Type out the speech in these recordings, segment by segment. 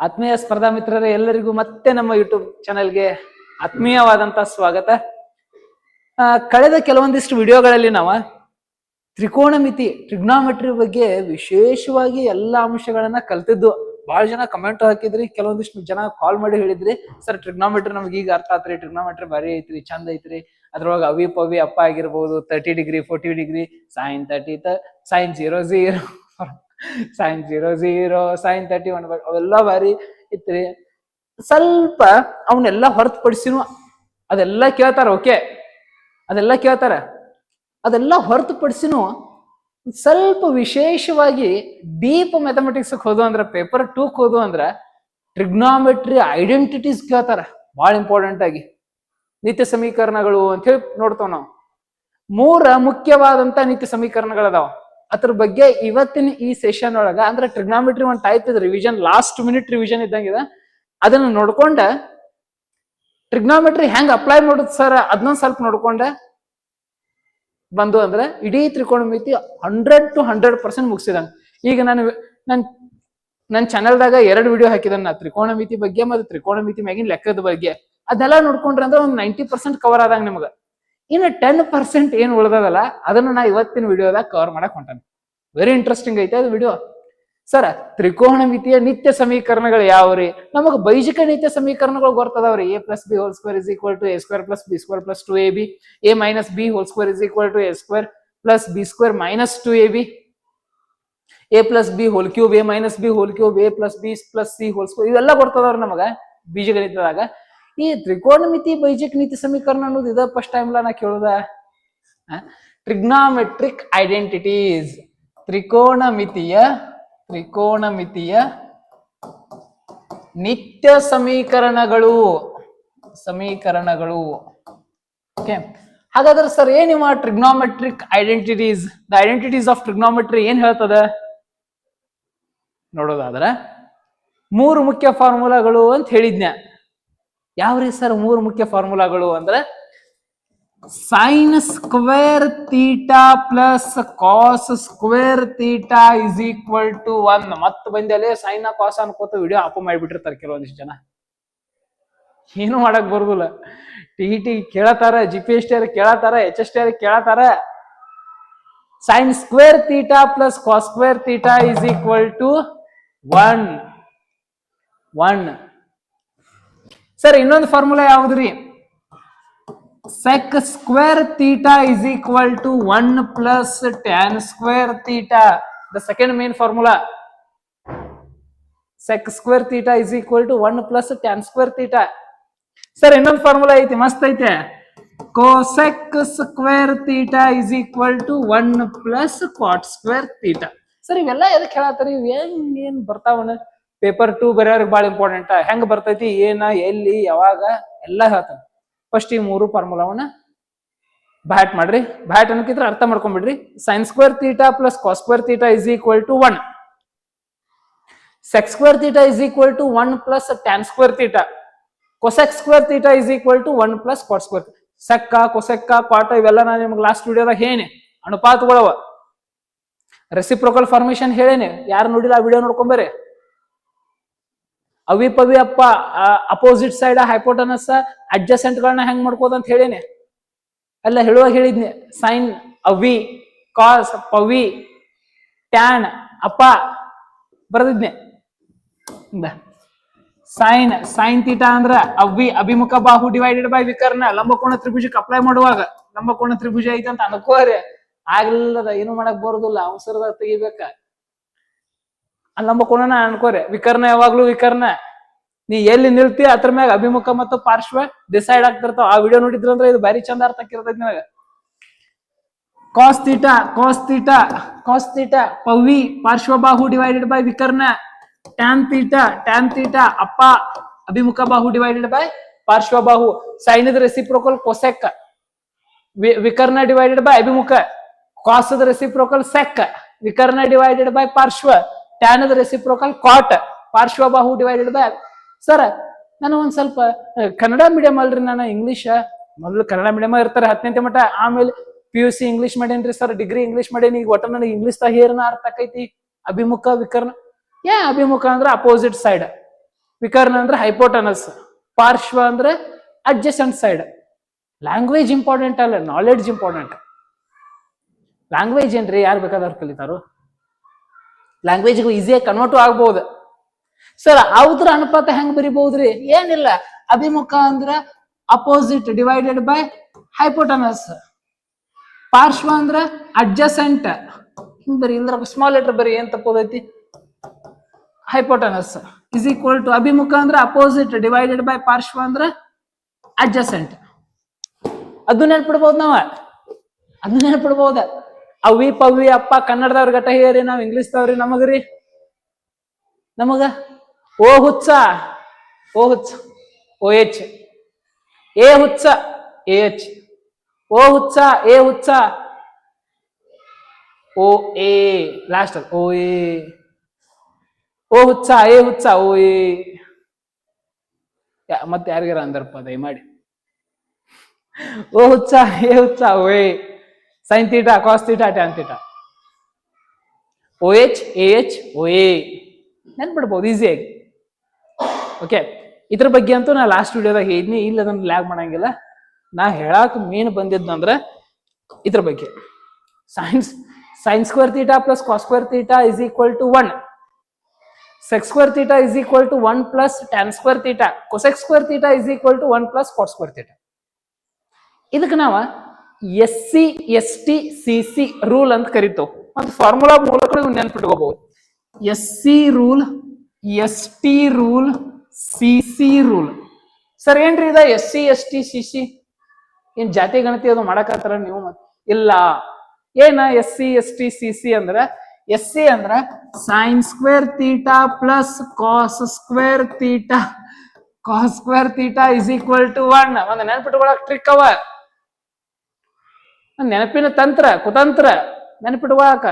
ಆತ್ಮೀಯ ಸ್ಪರ್ಧಾ ಮಿತ್ರರೇ, ಎಲ್ಲರಿಗೂ ಮತ್ತೆ ನಮ್ಮ ಯೂಟ್ಯೂಬ್ ಚಾನೆಲ್ಗೆ ಆತ್ಮೀಯವಾದಂತ ಸ್ವಾಗತ. ಕಳೆದ ಕೆಲವೊಂದಿಷ್ಟು ವಿಡಿಯೋಗಳಲ್ಲಿ ನಾವು ಟ್ರಿಗ್ನಾಮೆಟ್ರಿ ಬಗ್ಗೆ ವಿಶೇಷವಾಗಿ ಎಲ್ಲಾ ಅಂಶಗಳನ್ನ ಕಲ್ತಿದ್ದು. ಬಹಳ ಜನ ಕಮೆಂಟ್ ಹಾಕಿದ್ರಿ, ಕೆಲವೊಂದಿಷ್ಟು ಜನ ಕಾಲ್ ಮಾಡಿ ಹೇಳಿದ್ರಿ, ಸರ್ ಟ್ರಿಗ್ನಾಮೆಟ್ರಿ ನಮ್ಗೆ ಈಗ ಅರ್ಥ ಆತ್ರಿ, ಟ್ರಿಗ್ನಾಮೆಟ್ರಿ ಬಾರಿ ಐತ್ರಿ, ಚಂದ ಐತ್ರಿ, ಅದ್ರೊಳಗೆ ಅವಿ ಪವಿ ಅಪ್ಪ ಆಗಿರ್ಬೋದು, 30 degree 40 degree, sine 30 sine 0 sine 0 sine 31 ಅವೆಲ್ಲ ಬಾರಿ ಇತ್ರಿ. ಸ್ವಲ್ಪ ಅವನ್ನೆಲ್ಲ ಹೊರತುಪಡಿಸಿನೂ ಅದೆಲ್ಲ ಕೇಳ್ತಾರ, ಓಕೆ, ಅದೆಲ್ಲ ಕೇಳ್ತಾರ. ಅದೆಲ್ಲ ಹೊರತುಪಡಿಸಿನೂ ಸ್ವಲ್ಪ ವಿಶೇಷವಾಗಿ ಡೀಪ್ ಮ್ಯಾಥಮೆಟಿಕ್ಸ್ ಹೋದು ಅಂದ್ರೆ, ಪೇಪರ್ 2 ಹೋದು ಅಂದ್ರೆ ಟ್ರಿಗ್ನಾಮೆಟ್ರಿ ಐಡೆಂಟಿಟೀಸ್ ಕೇಳ್ತಾರ ಬಹಳ ಇಂಪಾರ್ಟೆಂಟ್ ಆಗಿ. ನಿತ್ಯ ಸಮೀಕರಣಗಳು ಅಂತ ಹೇಳಿ ನೋಡ್ತಾವ ನಾವು. 3 ಮುಖ್ಯವಾದಂತ ನಿತ್ಯ ಸಮೀಕರಣಗಳದಾವ. ಅದ್ರ ಬಗ್ಗೆ ಇವತ್ತಿನ ಈ ಸೆಷನ್ ಒಳಗ, ಅಂದ್ರೆ ಟ್ರಿಗ್ನಾಮೆಟ್ರಿ ಒಂದು ಟೈಪ್ ಇದೆ, ರಿವಿಷನ್ ಲಾಸ್ಟ್ ಮಿನಿಟ್ ರಿವಿಷನ್ ಇದ್ದಂಗಿದೆ. ಅದನ್ನ ನೋಡ್ಕೊಂಡ ಟ್ರಿಗ್ನಾಮೆಟ್ರಿ ಹೆಂಗ್ ಅಪ್ಲೈ ಮಾಡುದು ಸರ್ ಅದನ್ನೊಂದ್ ಸ್ವಲ್ಪ ನೋಡ್ಕೊಂಡ ಬಂದು ಅಂದ್ರೆ ಇಡೀ ತ್ರಿಕೋನಮಿತಿ 100 to 100% ಮುಗಿಸಿದಂಗ. ಈಗ ನನ್ನ ಚಾನೆಲ್ದಾಗ 2 ವಿಡಿಯೋ ಹಾಕಿದಾನ ನಾ, ತ್ರಿಕೋನಮಿತಿ ಬಗ್ಗೆ ಮತ್ತು ತ್ರಿಕೋನಮಿತಿ ಮ್ಯಾಗಿನ ಲೆಕ್ಕದ ಬಗ್ಗೆ. ಅದನ್ನೆಲ್ಲ ನೋಡ್ಕೊಂಡ್ರೆ ಅಂದ್ರೆ ಒಂದು 90% ಕವರ್ ಆದಂಗ ನಿಮ್ಗ. ಇನ್ನು 10% ಏನ್ ಉಳ್ದದಲ್ಲ ಅದನ್ನ ನಾ ಇವತ್ತಿನ ವಿಡಿಯೋದಾಗ ಕವರ್ ಮಾಡಕ್ ಹೊಂಟಾನೆ. ವೆರಿ ಇಂಟ್ರೆಸ್ಟಿಂಗ್ ಐತೆ ಅದು ವಿಡಿಯೋ. ಸರ್, ತ್ರಿಕೋನಮಿತಿಯ ನಿತ್ಯ ಸಮೀಕರಣಗಳು ಯಾವ್ರಿ? ನಮಗ ಬೈಜಿಕ ನಿತ್ಯ ಸಮೀಕರಣಗಳು ಗೊತ್ತದವ್ರಿ. a + b² = a² + b² + 2ab, a - b² = a² + b² - 2ab, a + b³ a - b³ a + b + c², ಇವೆಲ್ಲ ಗೊತ್ತದವ್ರಿ ನಮಗ ಬೀಜಗಣಿತದಾಗ. ಈ ತ್ರಿಕೋನಮಿತಿ ಬೈಜಿಕ ನೀತಿ ಸಮೀಕರಣ ಅನ್ನೋದು ಇದ ಫಸ್ಟ್ ಟೈಮ್ ನಾ ಕೇಳುದ. ಟ್ರಿಗ್ನಾಮೆಟ್ರಿಕ್ ಐಡೆಂಟಿಟೀಸ್, ತ್ರಿಕೋನಮಿತಿಯ ನಿತ್ಯ ಸಮೀಕರಣಗಳು. ಓಕೆ, ಹಾಗಾದ್ರೆ ಸರ್ ಏನಿವ trigonometric identities, the identities of trigonometry ಏನ್ ಹೇಳ್ತದ ನೋಡೋದಾದ್ರ 3 ಮುಖ್ಯ ಫಾರ್ಮುಲಾಗಳು ಅಂತ ಹೇಳಿದ್ನ್ಯಾ. ಯಾವ್ರಿ ಸರ್ 3 ಮುಖ್ಯ ಫಾರ್ಮುಲಾಗಳು ಅಂದ್ರೆ, sine square theta plus cos square theta is equal to 1. ಮತ್ತೆ ಬಂದಲ್ಲಿ ಸೈನ್ ಕಾಸ್ ಅನ್ಕೋತ ವಿಡಿಯೋ ಆಫ್ ಮಾಡಿಬಿಟ್ಟಿರ್ತಾರೆ ಕೆಲವೊಂದಿಷ್ಟು ಜನ. ಏನು ಮಾಡಕ್ ಬರುದಿಲ್ಲ. ಟಿ ಕೇಳತಾರ, GPST ಕೇಳತಾರ, HST ಕೇಳತಾರ. Sine square theta plus cos square theta is equal to 1. Sir, ಇನ್ನೊಂದು ಫಾರ್ಮುಲಾ ಯಾವ್ದ್ರಿ? sec square theta is equal to 1 plus tan square theta. The second main formula. Sec square theta is equal to 1 plus tan square theta. Sir, ಇನ್ನೊಂದು formula ಐತಿ, ಮಸ್ತ್ ಐತೆ. cosec square theta is equal to 1 plus cot square theta. Sir, ಇವೆಲ್ಲ ಎದಕ್ಕೆ ಹೇಳತ್ತಾರೆ? ಏನ್ ಬರ್ತಾವನ paper 2 ಬರೆಯೋರಿಗೆ ಬಹಳ important. ಹೆಂಗ್ ಬರ್ತೈತಿ, ಏನ, ಎಲ್ಲಿ, ಯಾವಾಗ ಎಲ್ಲ ಹೇಳ್ತಾನೆ. ಫಸ್ಟ್ ಈ 3 ಫಾರ್ಮುಲಾವನ್ನ ಬ್ಯಾಟ್ ಮಾಡ್ರಿ. ಬ್ಯಾಟ್ ಅನ್ನಕ್ಕಿದ್ರೆ ಅರ್ಥ ಮಾಡ್ಕೊಂಡ್ಬಿಡ್ರಿ. Sine square theta plus cos square theta is equal to 1. Sec square theta is equal to 1 plus tan square theta. Cosec square theta is equal to 1 plus cot square. ಸೆಕ್ಕ, ಕೊಸೆಕ್ಕ, ಕ್ವಾಟ ಇವೆಲ್ಲ ನಾನು ನಿಮ್ಗೆ ಲಾಸ್ಟ್ ವಿಡಿಯೋದಾಗ ಹೇಳೇನೆ, ಅನುಪಾತಗಳವ. ರೆಸಿಪ್ರೋಕಲ್ ಫಾರ್ಮೇಶನ್ ಹೇಳೇನೆ. ಯಾರು ನೋಡಿಲ್ಲ ಆ ವಿಡಿಯೋ ನೋಡ್ಕೊಂಬರ್ರಿ. ಅವಿ ಪವಿ ಅಪ್ಪ, ಅಪೋಸಿಟ್ ಸೈಡ್ ಹೈಪೋಟನಸ್ ಅಡ್ಜಸೆಂಟ್ ಗಳನ್ನ ಹೆಂಗ್ ಮಾಡ್ಕೋದ ಅಂತ ಹೇಳೇನೆ, ಎಲ್ಲ ಹೇಳುವಾಗ ಹೇಳಿದ್ನಿ. ಸೈನ್ ಅವಿ, ಕಾಸ್ ಪವಿ, ಟ್ಯಾನ್ ಅಪ್ಪ ಬರೆದಿದ್ನೆ. ಸೈನ್ ಥೀಟಾ ಅಂದ್ರ ಅಭಿಮುಖ ಬಾಹು ಡಿವೈಡೆಡ್ ಬೈ ವಿಕರ್ಣ. ಲಂಬಕೋಣ ತ್ರಿಭುಜಕ್ಕೆ ಅಪ್ಲೈ ಮಾಡುವಾಗ ಲಂಬಕೋಣ ತ್ರಿಭುಜ ಐತೆ ಅಂತ ಅನ್ಕೋರಿ, ಆಗ್ಲಿಲ್ಲದ ಏನು ಮಾಡಕ್ ಬರುದಿಲ್ಲ, ಅವಸರದ ತೆಗಿಬೇಕ. ಲಂಬಕೋಣನ ಅನ್ಕೋರಿ, ವಿಕರ್ಣ ಯಾವಾಗ್ಲೂ ವಿಕರ್ಣ. ನೀ ಎಲ್ಲಿ ನಿಲ್ತಿ ಅದ್ರ ಮ್ಯಾಗ ಅಭಿಮುಖ ಮತ್ತು ಪಾರ್ಶ್ವ ಡಿಸೈಡ್ ಆಗ್ತಿರ್ತಾವ. ಆ ವಿಡಿಯೋ ನೋಡಿದ್ರ ಅಂದ್ರೆ ಇದು ಬಾರಿ ಚಂದ ಅರ್ಥ ಆಗಿರ್ತೈತಿ ನನಗ. ಕಾಸ್ ಥೀಟಾ ಪವಿ ಪಾರ್ಶ್ವಬಾಹು ಡಿವೈಡೆಡ್ ಬೈ ವಿಕರ್ಣ. ಟ್ಯಾನ್ ಥೀಟಾ ಅಪ್ಪ ಅಭಿಮುಖ ಬಾಹು ಡಿವೈಡೆಡ್ ಬೈ ಪಾರ್ಶ್ವಬಾಹು. ಸೈನದ ರೆಸಿಪ್ರೋಕಲ್ ಕೊಸೆಕ್, ವಿಕರ್ಣ ಡಿವೈಡೆಡ್ ಬೈ ಅಭಿಮುಖ. ಕಾಸದ ರೆಸಿಪ್ರೋಕಲ್ ಸೆಕ್, ವಿಕರ್ಣ ಡಿವೈಡೆಡ್ ಬೈ ಪಾರ್ಶ್ವ. ಟ್ಯಾನದ ರೆಸಿಪ್ರೋಕಲ್ ಕಾಟ್, ಪಾರ್ಶ್ವಬಾಹು ಡಿವೈಡೆಡ್ ಬೈ. ಸರ್, ನಾನು ಒಂದ್ ಸ್ವಲ್ಪ ಕನ್ನಡ ಮೀಡಿಯಂ ಅಲ್ರಿ, ನಾನು ಇಂಗ್ಲಿಷ್ ಮೊದಲು ಕನ್ನಡ ಮೀಡಿಯಂ ಇರ್ತಾರೆ 10ನೇ ಮಟ್ಟ, ಆಮೇಲೆ PUC ಇಂಗ್ಲಿಷ್ ಮಾಡೇನ್ರಿ ಸರ್, ಡಿಗ್ರಿ ಇಂಗ್ಲಿಷ್ ಮಾಡೇನಿ. ಈಗ ಒಟ್ಟ ನನಗೆ ಇಂಗ್ಲಿಷ್ ದಾಗ ಏನ ಅರ್ಥ ಆಕೈತಿ? ಅಭಿಮುಖ ವಿಕರ್ಣ. ಅಭಿಮುಖ ಅಂದ್ರೆ ಅಪೋಸಿಟ್ ಸೈಡ್, ವಿಕರ್ಣ ಅಂದ್ರೆ ಹೈಪೋಟನಸ್, ಪಾರ್ಶ್ವ ಅಂದ್ರೆ ಅಡ್ಜಸೆಂಟ್ ಸೈಡ್. ಲ್ಯಾಂಗ್ವೇಜ್ ಇಂಪಾರ್ಟೆಂಟ್ ಅಲ್ಲ, ನಾಲೆಡ್ಜ್ ಇಂಪಾರ್ಟೆಂಟ್. ಲ್ಯಾಂಗ್ವೇಜ್ ಏನ್ರಿ ಯಾರು ಬೇಕಾದವ್ರು ಕಲಿತಾರು, ಲ್ಯಾಂಗ್ವೇಜ್ ಈಸಿಯಾಗಿ ಕನ್ವರ್ಟ್ ಆಗ್ಬಹುದು. ಸರ್ ಅವ್ರ ಅನುಪಾತ ಹೆಂಗ್ ಬರಿಬಹುದ್ರಿ? ಏನಿಲ್ಲ, ಅಭಿಮುಖ ಅಂದ್ರ ಅಪೋಸಿಟ್ ಡಿವೈಡೆಡ್ ಬೈ ಹೈಪೋಟನಸ್, ಪಾರ್ಶ್ವ ಅಂದ್ರ ಅಡ್ಜಸೆಂಟ್, ಹಿಂಗ್ ಬರಿ. ಇಲ್ದ್ರ ಸ್ಮಾಲ್ ಲೆಟರ್ ಬರಿ, ಏನ್ ತಪ್ಪೋದೈತಿ? ಹೈಪೋಟನಸ್ ಇಸ್ ಈಕ್ವಲ್ ಟು ಅಭಿಮುಖ ಅಂದ್ರ ಅಪೋಸಿಟ್ ಡಿವೈಡೆಡ್ ಬೈ ಪಾರ್ಶ್ವ ಅಂದ್ರ ಅಡ್ಜಸೆಂಟ್. ಅದು ನೆನ್ಪಿಡ್ಬೋದು ನಾವ, ಅದು ನೆನ್ಪಿಡ್ಬೋದ. ಅವಿ ಪವಿ ಅಪ್ಪ ಕನ್ನಡದವ್ರ ಗಟ್ಟ ಹೇರಿ, ನಾವ್ ಇಂಗ್ಲಿಷ್ದವ್ರಿ ನಮಗ್ರಿ. ನಮಗ ಓ ಹುಚ್ಚ, ಓ ಹುಚ್ಚ, ಓ ಎಚ್. ಎ ಹುಚ್ಚ, ಎ ಎಚ್. ಓ ಹುಚ್ಚ, ಎ ಹುಚ್ಚ, O A. Last O A. O ಹುಚ್ಚ, ಎ ಹುಚ್ಚ, ಓ ಎ. ಮತ್ತೆ ಯಾರಿಗಾರ ಅಂದರ್ಪ ದಯಮಾಡಿ. ಓ ಹುಚ್ಚ, ಎ ಹುಚ್ಚ, O A. Sine theta, cos theta, tan theta. O H, A H, O A. ನೆನ್ಪಿಡ್ಬೋದು ಈಸಿಯಾಗಿ. ಓಕೆ, ಇದ್ರ ಬಗ್ಗೆ ಅಂತೂ ನಾ ಲಾಸ್ಟ್ ವಿಡಿಯೋದಾಗ ಹೇಳಿದ್ನಿ, ಇಲ್ಲ ಅದನ್ನ ಲ್ಯಾಗ್ ಮಾಡಂಗಿಲ್ಲ. ನಾ ಹೇಳಾಕ ಮೇನ್ ಬಂದಿದ್ನಂದ್ರ ಇದ್ರ ಬಗ್ಗೆ. Sine square theta plus cos square theta is equal to 1. sec square theta is equal to 1 plus tan square theta. Cosec square theta is equal to 1 plus cot square theta. ಇದಕ್ಕೆ ನಾವ SC ST CC rule ಅಂತ ಕರಿತೇವೆ. ಒಂದು formula ಮೂಲಕ ನೀವು ನೆನ್ಪಿಟ್ಕೋಬಹುದು. SC rule, ST rule, CC rule. Sir ಏನ್ರಿ ಇದ SC ST CC? ಏನ್ ಜಾತಿ ಗಣತಿ ಅದು ಮಾಡಕತ್ತಾರ ನೀವು? ಇಲ್ಲ. ಏನ SC ST CC ಅಂದ್ರ, SC ಅಂದ್ರ sine square theta plus cos square theta, cos square theta is equal to 1. ಒಂದು ನೆನಪಿಟ್ಕೊಳಕ್ ಟ್ರಿಕ್ ಅವ, ನೆನಪಿನ ತಂತ್ರ, ಕುತಂತ್ರ ನೆನಪಿಟ್ಕೊಳಕ.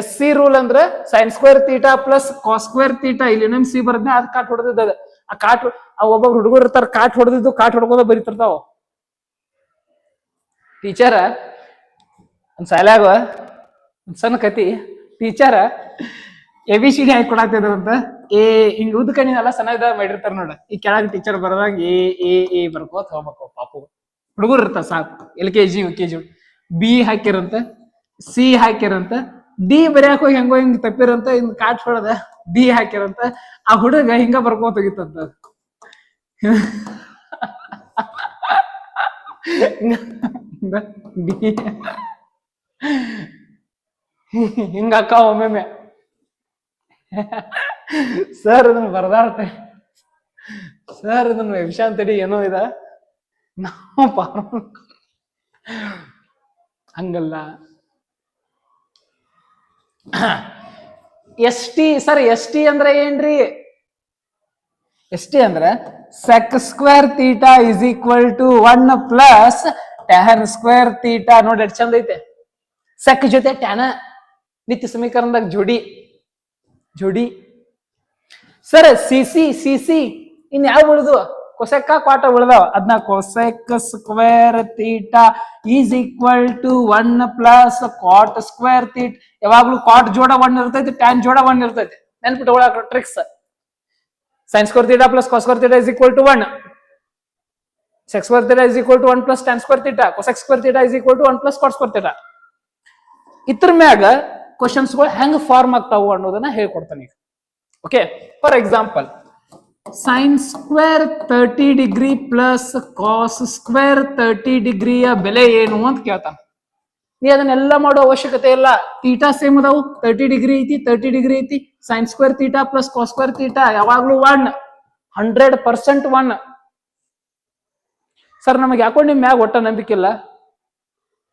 SC ರೂಲ್ ಅಂದ್ರ sine square theta plus cos square theta. ಇಲ್ಲಿ ನಮ್ ಸಿ ಬರ್ದ್ನೆ, ಅದ್ ಕಾಟ್ ಹೊಡೆದಿದ್ದ. ಆ ಕಾಟ್ ಒಬ್ಬೊಬ್ರು ಹುಡುಗರು ಇರ್ತಾರ, ಕಾಟ್ ಹೊಡೆದಿದ್ದು ಕಾಟ್ ಹೊಡ್ಕೋದ ಬರೀತಿರ್ತಾವ. ಟೀಚರ ಒಂದ್ ಸಾಲ್ಯಾಗ ಒಂದ್ ಸಣ್ಣ ಕತಿ, ಟೀಚರ್ ABCD ಹಾಕಿ ಕೊಡಾತಿದ್ರಂತ. ಎ ಹಿಂಗ್ ಉದ್ದ ಕಣ್ಣಿನೆಲ್ಲ ಸಣ್ಣದ ಮಾಡಿರ್ತಾರ ನೋಡ. ಈ ಕೆಳಗೆ ಟೀಚರ್ ಬರದಾಗ ಎ ಎ ಎ ಬರ್ಕೋತ ಹೋಗ್ಬೇಕು. ಪಾಪು ಹುಡುಗರು ಇರ್ತಾರ ಸಾಕು, LKG UKG. B ಹಾಕಿರಂತ, C ಹಾಕಿರಂತ, D ಬರೆಯಾಕ ಹೋಗಿ ಹೆಂಗೋ ಹಿಂಗ್ ತಪ್ಪಿರಂತ, ಹಿಂಗ್ ಕಾಟ್ ಹೊಡೆದ D ಹಾಕಿರಂತ. ಆ ಹುಡುಗ ಹಿಂಗ ಬರ್ಕೋತ ಹೋಗಿತ್ತಂತ. ಹಿಂಗ ಒಮ್ಮೆ ಸರ್ ಇದನ್ನ ಬರ್ದಾಡ್ತೆ, ಸರ್ ಇದನ್ನ ವಿಷಾಂತಡಿ ಏನೋ ಇದ ನಾವು ಹಂಗಲ್ಲ. ST ಸರ್, ST ಅಂದ್ರೆ ಏನ್ರಿ? ST ಅಂದ್ರೆ sec square theta is equal to 1 plus tan square theta. ನೋಡಿ ಎಷ್ಟು ಚಂದ ಐತೆ. ಸೆಕ್ ಜೊತೆ ಟ್ಯಾನ, ನಿತ್ಯ ಸಮೀಕರಣದಾಗ ಜೋಡಿ ಜೋಡಿ. ಸರ್ CC ಇನ್ ಯಾವ ಉಳಿದು? ಕೊಸೆಕ್ಕ ಕ್ವಾಟ ಉಳಿದಾವ. ಅದನ್ನ cosec square theta is equal to 1 plus cot square theta. ಯಾವಾಗ್ಲೂ ಕಾಟ್ ಜೋಡ 1 ಇರ್ತೈತಿ, ಟ್ಯಾನ್ ಜೋಡ 1 ಇರ್ತೈತಿ. ನೆನ್ಪಿಟ್ಕೊಳಕ tricks. sin square theta plus cos square theta is equal to 1. sec square theta is equal to 1 plus tan square theta. cosec square theta is equal to 1 plus cot square theta. ಇದ್ರ ಮ್ಯಾಗ ಕ್ವಶನ್ಸ್ಗಳು ಹೆಂಗ್ form ಆಗ್ತಾವು ಅನ್ನೋದನ್ನ ಹೇಳ್ಕೊಡ್ತಾನೆ. Okay, for example sine square 30 degree plus cos square 30 ಡಿಗ್ರಿಯ ಬೆಲೆ ಏನು ಅಂತ ಕೇಳ್ತಾನ. ನೀ ಅದನ್ನೆಲ್ಲ ಮಾಡೋ ಅವಶ್ಯಕತೆ ಇಲ್ಲ. ತೀಟಾ ಸೇಮ್ ಅದಾವು, 30 ಡಿಗ್ರಿ ಐತಿ, 30 ಡಿಗ್ರಿ ಐತಿ. Sine square theta plus cos square theta ಯಾವಾಗ್ಲೂ 1, 100% 1. ಸರ್ ನಮಗೆ ಯಾಕೋ ನಿಮ್ ಮ್ಯಾಗ ಒಟ್ಟ ನಂಬಿಕಿಲ್ಲ,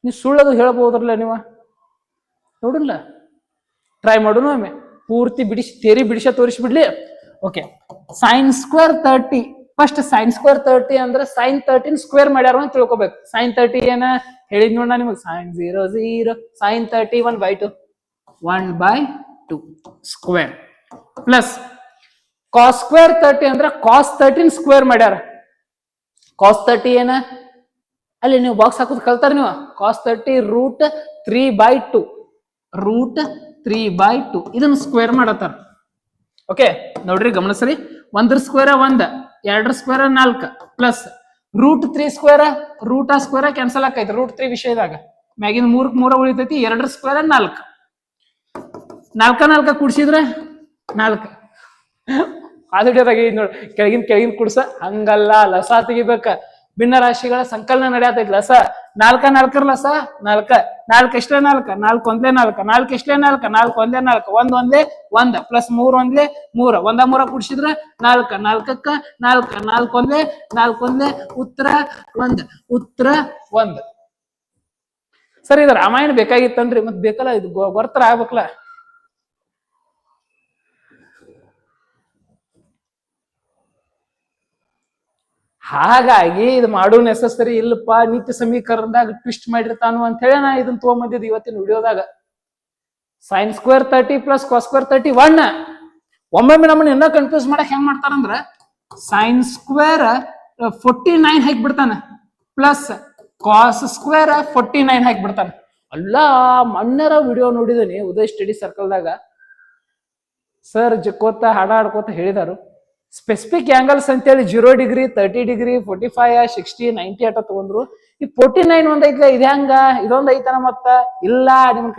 ನೀವು ಸುಳ್ಳದು ಹೇಳ್ಬೋದ್ರಲ್ಲ ನೀವು. ನೋಡಲ್ಲ, ಟ್ರೈ ಮಾಡೋಣ ಒಮ್ಮೆ. ಪೂರ್ತಿ ಬಿಡಿಸಿ ಥಿಯರಿ ಬಿಡಿಸ ತೋರಿಸ್ಬಿಡ್ಲಿ. Okay, sine square 30. First sine square 30 ಅಂದ್ರೆ ಸೈನ್ 13 ಸ್ಕ್ವೇರ್ ಮಾಡ್ಯಾರ ಅಂತ ತಿಳ್ಕೊಬೇಕು. ಸೈನ್ 30 ಏನ ಹೇಳಿದ್ ನೋಡ ನಿಮಗೆ, sine 0 0 sine 30 1/2 1/2 square plus cos square 30 ಅಂದ್ರೆ ಕಾಸ್ 13 ಸ್ಕ್ವೇರ್ ಮಾಡ್ಯಾರ. ಕಾಸ್ 30 ಏನ ಅಲ್ಲಿ ನೀವು ಬಾಕ್ಸ್ ಹಾಕೋದು ಕಲ್ತಾರ ನೀವು. ಕಾಸ್ 30 ರೂಟ್ 3/2 ರೂಟ್ 3/2 ಇದನ್ನ ಸ್ಕ್ವೇರ್ ಮಾಡತ್ತಾರ. ಓಕೆ ನೋಡ್ರಿ ಗಮನಿಸ್ರಿ, ಒಂದ್ರ ಸ್ಕ್ವೇರ್ 1, ಎರಡರ ಸ್ಕ್ವೇರ್ 4 ಪ್ಲಸ್ √3 ರೂಟ್ ಕ್ಯಾನ್ಸಲ್ ಆಕೈತಿ √3 ವಿಷಯದಾಗ, ಮ್ಯಾಗಿನ 3 ಉಳಿತೈತಿ, ಎರಡರ ಸ್ಕ್ವೇರ್ 4, 4 ಕೂಡ್ಸಿದ್ರೆ 4 ಆದಿಡ್ಯದಾಗ ನೋಡಿ, ಕೆಳಗಿನ ಕುಡ್ಸ ಹಂಗಲ್ಲ, ಲಸ ತೆಗಿಬೇಕ. ಭಿನ್ನ ರಾಶಿಗಳ ಸಂಕಲನ ನಡೆಯತೈತಿ, ಲಸ 4 ಲಸ 4, 4 ಎಷ್ಟೇ 4, 4 ಒಂದ್ಲೆ 4, 4 ಎಷ್ಟೇ 4, 4 ಒಂದೇ 4, 1 ಒಂದೇ 1 ಪ್ಲಸ್ 3 ಒಂದ್ಲೆ 3, 1 3 ಕುಡ್ಸಿದ್ರೆ 4, 4ಕ್ಕ 4, 4 ಒಂದ್ಲೆ 4 ಒಂದ್ಲೆ ಉತ್ತರ 1, ಉತ್ತರ 1. ಸರ್ ಇದು ರಾಮಾಯಣ ಬೇಕಾಗಿತ್ತನ್ರಿ, ಮತ್ ಬೇಕಲ್ಲ, ಇದು ಗೊತ್ತರ ಆಗ್ಬೇಕಲ್ಲ. ಹಾಗಾಗಿ ಇದು ಮಾಡೋ ನೆಸಸರಿ ಇಲ್ಲಪ್ಪ, ನಿತ್ಯ ಸಮೀಕರಣದಾಗ ಟ್ವಿಸ್ಟ್ ಮಾಡಿರ್ತಾನು ಅಂತ ಹೇಳಿ ನಾ ಇದನ್ನ ತಗೊಂಬಂದಿದ್ದು ಇವತ್ತಿನ ವಿಡಿಯೋದಾಗ. sin² 30 plus cos² 31. ಒಮ್ಮೊಮ್ಮೆ ನಮ್ಮನ್ನ ಎಲ್ಲ ಕನ್ಫ್ಯೂಸ್ ಮಾಡಕ್ ಹೆಂಗ್ ಮಾಡ್ತಾರಂದ್ರ sin² 49 ಹಾಕಿ ಬಿಡ್ತಾನ ಪ್ಲಸ್ cos² 49 ಹಾಕಿ ಬಿಡ್ತಾನ. ಅಲ್ಲ ಮೊನ್ನೆರ ವಿಡಿಯೋ ನೋಡಿದನಿ ಉದಯ್ ಸ್ಟಡಿ ಸರ್ಕಲ್ದಾಗ, ಸರ್ ಜಕ್ಕೋತ ಹಾಡ ಆಡ್ಕೋತ ಹೇಳಿದಾರು, ಸ್ಪೆಸಿಫಿಕ್ ಆಂಗಲ್ಸ್ ಅಂತೇಳಿ 0 ಡಿಗ್ರಿ 30 ಡಿಗ್ರಿ 45 60 90 ಅಟ ತಗೊಂಡ್ರು. ಈ 49 ಒಂದ್ ಐತ್ಲ, ಇದು ಹೆಂಗ ಇದೊಂದ್ ಐತನ ಮತ್ತ ಇಲ್ಲ ನಿಮ್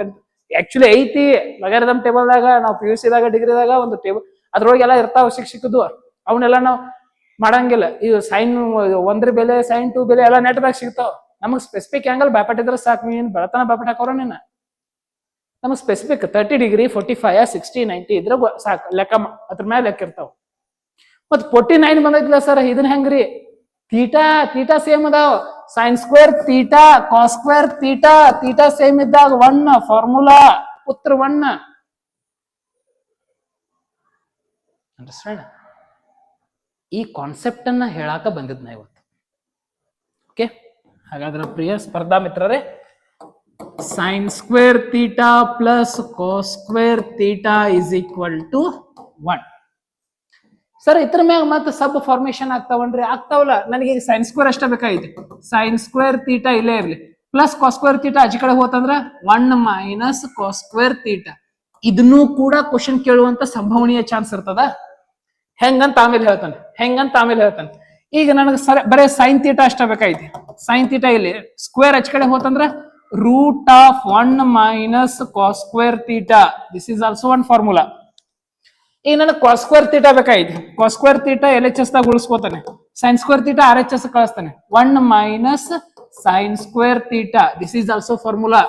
ಆಕ್ಚುಲಿ ಐತಿ ಲಗಾರಿದಮ್ ಟೇಬಲ್ದಾಗ. ನಾವು PUC ದಾಗ ಡಿಗ್ರಿದಾಗ ಒಂದು ಟೇಬಲ್ ಅದ್ರೊಳಗೆಲ್ಲ ಇರ್ತಾವ ಶಿಕ್ಷಕದ್ದು, ಅವನ್ನೆಲ್ಲ ನಾವು ಮಾಡಂಗಿಲ್ಲ. ಇದು ಸೈನ್ 1 ಬೆಲೆ sin 2 ಬೆಲೆ ಎಲ್ಲ ನೆಟ್ದಾಗ ಸಿಗ್ತಾವ. ನಮಗ್ ಸ್ಪೆಸಿಫಿಕ್ ಆಂಗಲ್ ಬ್ಯಾಪಟ್ಟಿದ್ರೆ ಸಾಕು, ನೀನ್ ಬೆಳತನ ಬ್ಯಾಪಟ್ ಹಾಕೋರ ನೀನ. ನಮಗ್ ಸ್ಪೆಸಿಫಿಕ್ 30 ಡಿಗ್ರಿ 45 60 90 ಇದ್ರೆ ಸಾಕು, ಲೆಕ್ಕ ಅದ್ರ ಮೇಲೆ ಲೆಕ್ಕ ಇರ್ತಾವ. ಮತ್ 49 ಬಂದೈತಿಲ್ಲ ಸರ್, ಇದನ್ನ ಹೆಂಗ್ರಿ? ತೀಟಾ ಸೇಮ್ ಅದಾವ, sin² theta cos² theta same ಇದ್ದಾಗ 1 ಫಾರ್ಮುಲಾ ಉತ್ತರ 1. ಅಂಡರ್ಸ್ಟ್ಯಾಂಡ್? ಈ ಕಾನ್ಸೆಪ್ಟ್ ಅನ್ನ ಹೇಳಾಕ ಬಂದಿದ್ ನಾ ಇವತ್ತು. ಓಕೆ, ಹಾಗಾದ್ರೆ ಪ್ರಿಯ ಸ್ಪರ್ಧಾ ಮಿತ್ರರೇ, sin² theta plus cos² theta is equal to 1. Sir ಇದ್ರ ಮ್ಯಾಗ ಮತ್ತೆ ಸಬ್ ಫಾರ್ಮೇಶನ್ ಆಗ್ತಾವನ್ರಿ? ಆಗ್ತಾವಲ್ಲ. ನನಗೆ ಈಗ sin² ಅಷ್ಟ ಬೇಕಾಗಿತ್ತು, sin² ತೀಟಾ ಇಲ್ಲೇ ಇರ್ಲಿ, ಪ್ಲಸ್ cos² ತೀಟಾ ಆಚೆ ಕಡೆ ಹೋತಂದ್ರ 1 ಮೈನಸ್ cos² ತೀಟಾ. ಇದನ್ನು ಕೂಡ ಕ್ವಶನ್ ಕೇಳುವಂತ ಸಂಭವನೀಯ ಚಾನ್ಸ್ ಇರ್ತದ. ಹೆಂಗಂತ ಆಮೇಲೆ ಹೇಳ್ತಾನೆ. ಈಗ ನನಗೆ ಬರೇ sin ತೀಟಾ ಅಷ್ಟ ಬೇಕಾಯ್ತಿ. sin ತೀಟಾ ಇಲ್ಲಿ ಸ್ಕ್ವೇರ್ ಆಚೆ ಕಡೆ ಹೋತಂದ್ರ √1 minus cos² theta. This is also one formula. ಈಗ ನನಗೆ cos² theta ಬೇಕಾಯ್ತು. cos² theta LHS ದಾಗ ಉಳಿಸ್ಕೋತಾನೆ, sin² ತೀಟಾ RHS ಕಳಿಸ್ತಾನೆ, 1 minus sin² theta. This is also formula.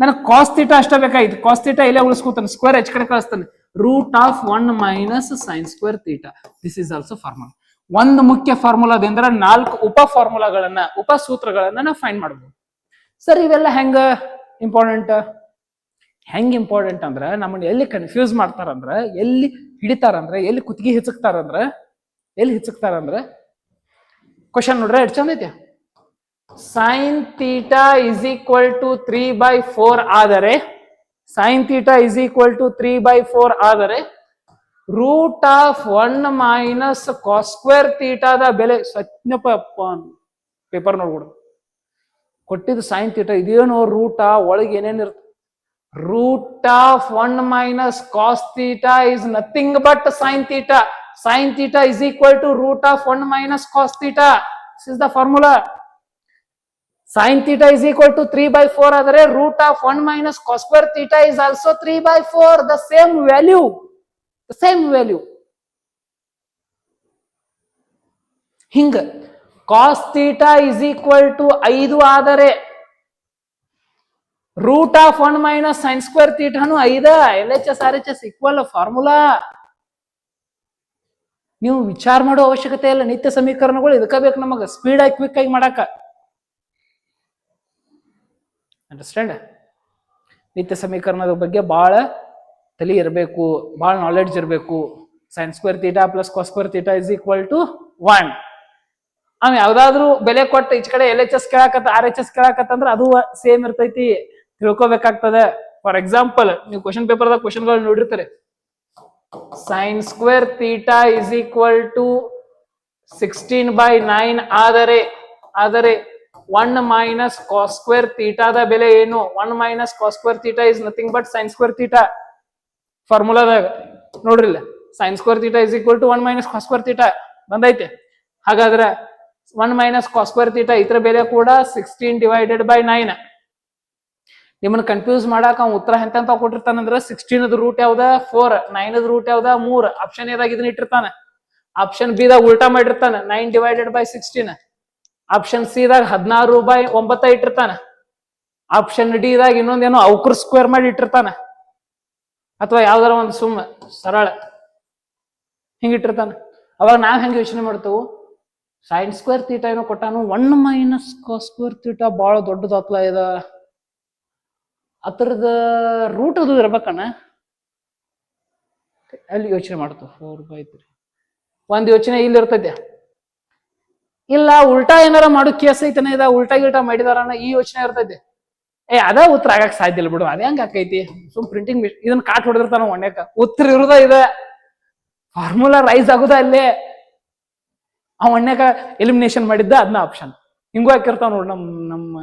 ನನಗೆ cos ತೀಟಾ ಅಷ್ಟ ಬೇಕಾಯ್ತು. cos ತೀಟಾ ಇಲ್ಲೇ ಉಳಿಸ್ಕೋತಾನೆ, ಸ್ಕ್ವೇರ್ ಎಚ್ ಕಡೆ ಕಳಿಸ್ತಾನೆ, √1 minus sin² theta. This is also formula. ಒಂದು ಮುಖ್ಯ ಫಾರ್ಮುಲಾದಿಂದ 4 ಉಪ ಫಾರ್ಮುಲಾಗಳನ್ನ, ಉಪ ಸೂತ್ರಗಳನ್ನ ನಾವು ಫೈಂಡ್ ಮಾಡಬಹುದು. ಸರ್ ಇವೆಲ್ಲ ಹೆಂಗ ಇಂಪಾರ್ಟೆಂಟ್ ಅಂದ್ರ, ನಮ್ಮನ್ನ ಎಲ್ಲಿ ಕನ್ಫ್ಯೂಸ್ ಮಾಡ್ತಾರಂದ್ರ, ಎಲ್ಲಿ ಹಿಡಿತಾರಂದ್ರ, ಎಲ್ಲಿ ಕುತ್ತಿಗೆ ಹಿಚಕ್ತಾರಂದ್ರ ಕ್ವಶನ್ ನೋಡ್ರೆ ಎಷ್ಟು ಚಂದ ಐತಿ. sin theta is equal to 3/4 ಆದರೆ, sin theta is equal to 3/4 ಆದರೆ √1 ಮೈನಸ್ cos² ತೀಟಾದ ಬೆಲೆ ಸತ್ಯಪ್ಪ ಪೇಪರ್ ನೋಡ್ಬಿಡು. ಕೊಟ್ಟಿದ್ದು sin ತೀಟಾ ಇದೇನೋ ರೂಟ ಒಳಗೆ ಏನೇನ್ ಇರುತ್ತೆ. √1 minus cos theta is nothing but sin theta. Sin theta is equal to √1 minus cos theta. This is the formula. Sin theta is equal to 3/4 ಆದರೆ √1 minus cos² theta is also 3/4. The same value. ಹಿಂಗ cos theta is equal to 5 ಆದರೆ √1 minus sin² ತೀಟಾನು 5. LHS RHS equal formula. ನೀವು ವಿಚಾರ ಮಾಡೋ ಅವಶ್ಯಕತೆ ಇಲ್ಲ. ನಿತ್ಯ ಸಮೀಕರಣಗಳು ಇದಕ್ಕ ಬೇಕು ನಮಗ, ಸ್ಪೀಡ್ ಆಗಿ ಕ್ವಿಕ್ ಆಗಿ ಮಾಡಾಕ. ಅಂಡರ್ಸ್ಟ್ಯಾಂಡ್? ನಿತ್ಯ ಸಮೀಕರಣದ ಬಗ್ಗೆ ಬಹಳ ತಲೆ ಇರಬೇಕು, ಬಹಳ ನಾಲೆಡ್ಜ್ ಇರಬೇಕು. sin² theta plus cos² theta is equal to 1. ಯಾವ್ದಾದ್ರು ಬೆಲೆ ಕೊಟ್ಟು ಈಚ ಕಡೆ LHS ಕೇಳಾಕತ್ತ RHS ಕೇಳಾಕತ್ತಂದ್ರ ಅದು ಸೇಮ್ ಇರ್ತೈತಿ, ತಿಳ್ಕೊಬೇಕಾಗ್ತದೆ. ಫಾರ್ ಎಕ್ಸಾಂಪಲ್, ನೀವು ಕ್ವಶನ್ ಪೇಪರ್ದಾಗ ಕ್ವಶನ್ಗಳು ನೋಡಿರ್ತಾರೆ. sin² theta is equal to 16/9 ಆದರೆ 1 ಮೈನಸ್ cos² ತೀಟಾದ ಬೆಲೆ ಏನು? 1 minus cos² theta is nothing but sin² theta. ಫಾರ್ಮುಲಾದಾಗ ನೋಡ್ರಿ ಇಲ್ಲ, sine square theta is equal to 1 minus cos square theta ಬಂದೈತೆ. ಹಾಗಾದ್ರೆ 1 ಮೈನಸ್ ಕಾಸ್ ಸ್ಕ್ವೇರ್ ಥೀಟಾ ಇತರ ಬೆಲೆ ಕೂಡ 16/9. ನಿಮ್ಮನ್ನ ಕನ್ಫ್ಯೂಸ್ ಮಾಡಾಕ ಉತ್ತರ ಎಂತ ಕೊಟ್ಟಿರ್ತಾನಂದ್ರ 16 ರೂಟ್ ಯಾವ್ದ 4, 9 ರೂಟ್ ಯಾವ್ದ 3. ಆಪ್ಷನ್ ಏದಾಗ ಇದನ್ನ ಇಟ್ಟಿರ್ತಾನೆ. ಆಪ್ಷನ್ ಬಿ ದಾಗ ಉಲ್ಟಾ ಮಾಡಿರ್ತಾನೆ 9/16. ಆಪ್ಷನ್ ಸಿ ದಾಗ 16/9 ಇಟ್ಟಿರ್ತಾನೆ. ಆಪ್ಷನ್ ಡಿ ದಾಗ ಇನ್ನೊಂದೇನೋ ಅವಕ್ರ ಸ್ಕ್ವೇರ್ ಮಾಡಿ ಇಟ್ಟಿರ್ತಾನೆ, ಅಥವಾ ಯಾವ್ದಾರ ಒಂದು ಸುಮ್ಮ ಸರಳ ಹಿಂಗಿಟ್ಟಿರ್ತಾನೆ. ಅವಾಗ ನಾವ್ ಹೆಂಗೆ ಯೋಚನೆ ಮಾಡ್ತೇವು, ಸೈನ್ ಸ್ಕ್ವೇರ್ ಥೀಟಾ ಏನೋ ಕೊಟ್ಟಾನು, 1 ಮೈನಸ್ ಕಾಸ್ ಸ್ಕ್ವೇರ್ ಥೀಟಾ ಬಹಳ ದೊಡ್ಡದಾತ್ಲ ಇದ, ಅದರದ ರೂಟ್ ಅದು ಇರ್ಬೇಕಣ್ಣ ಅಲ್ಲಿ ಯೋಚನೆ ಮಾಡ್ತೇವೆ. 4/3 ಒಂದ್ ಯೋಚನೆ ಇಲ್ಲಿ ಇರ್ತೈತೆ. ಇಲ್ಲ ಉಲ್ಟಾ ಏನಾರ ಮಾಡೋ ಕೇಸ್ ಐತನ, ಇದ ಉಲ್ಟಾ ಗಿಲ್ಟಾ ಮಾಡಿದಾರನ್ನ ಈ ಯೋಚನೆ ಇರ್ತೈತೆ. ಅದ ಉತ್ತರ ಆಗಕ್ ಸಾಧ್ಯ ಇಲ್ಲ ಬಿಡು, ಅದೇ ಹಂಗ ಆಕೈತಿ. ಸುಮ್ ಪ್ರಿಂಟಿಂಗ್ ಇದನ್ನ ಕಾಟ್ ಹೊಡೆದಿರ್ತಾನ ಒಣ್ಯಾಕ, ಉತ್ತರ ಇರುದ ಇದೆ, ಫಾರ್ಮುಲಾ ರೈಸ್ ಆಗುದ ಅಲ್ಲೇ. ಆ ಒಣ್ಯಾಕ ಎಲಿಮಿನೇಷನ್ ಮಾಡಿದ್ದ ಅದನ್ನ ಆಪ್ಷನ್ ಹಿಂಗೂ ಹಾಕಿರ್ತಾವ ನೋಡ್ ನಮ್ಮ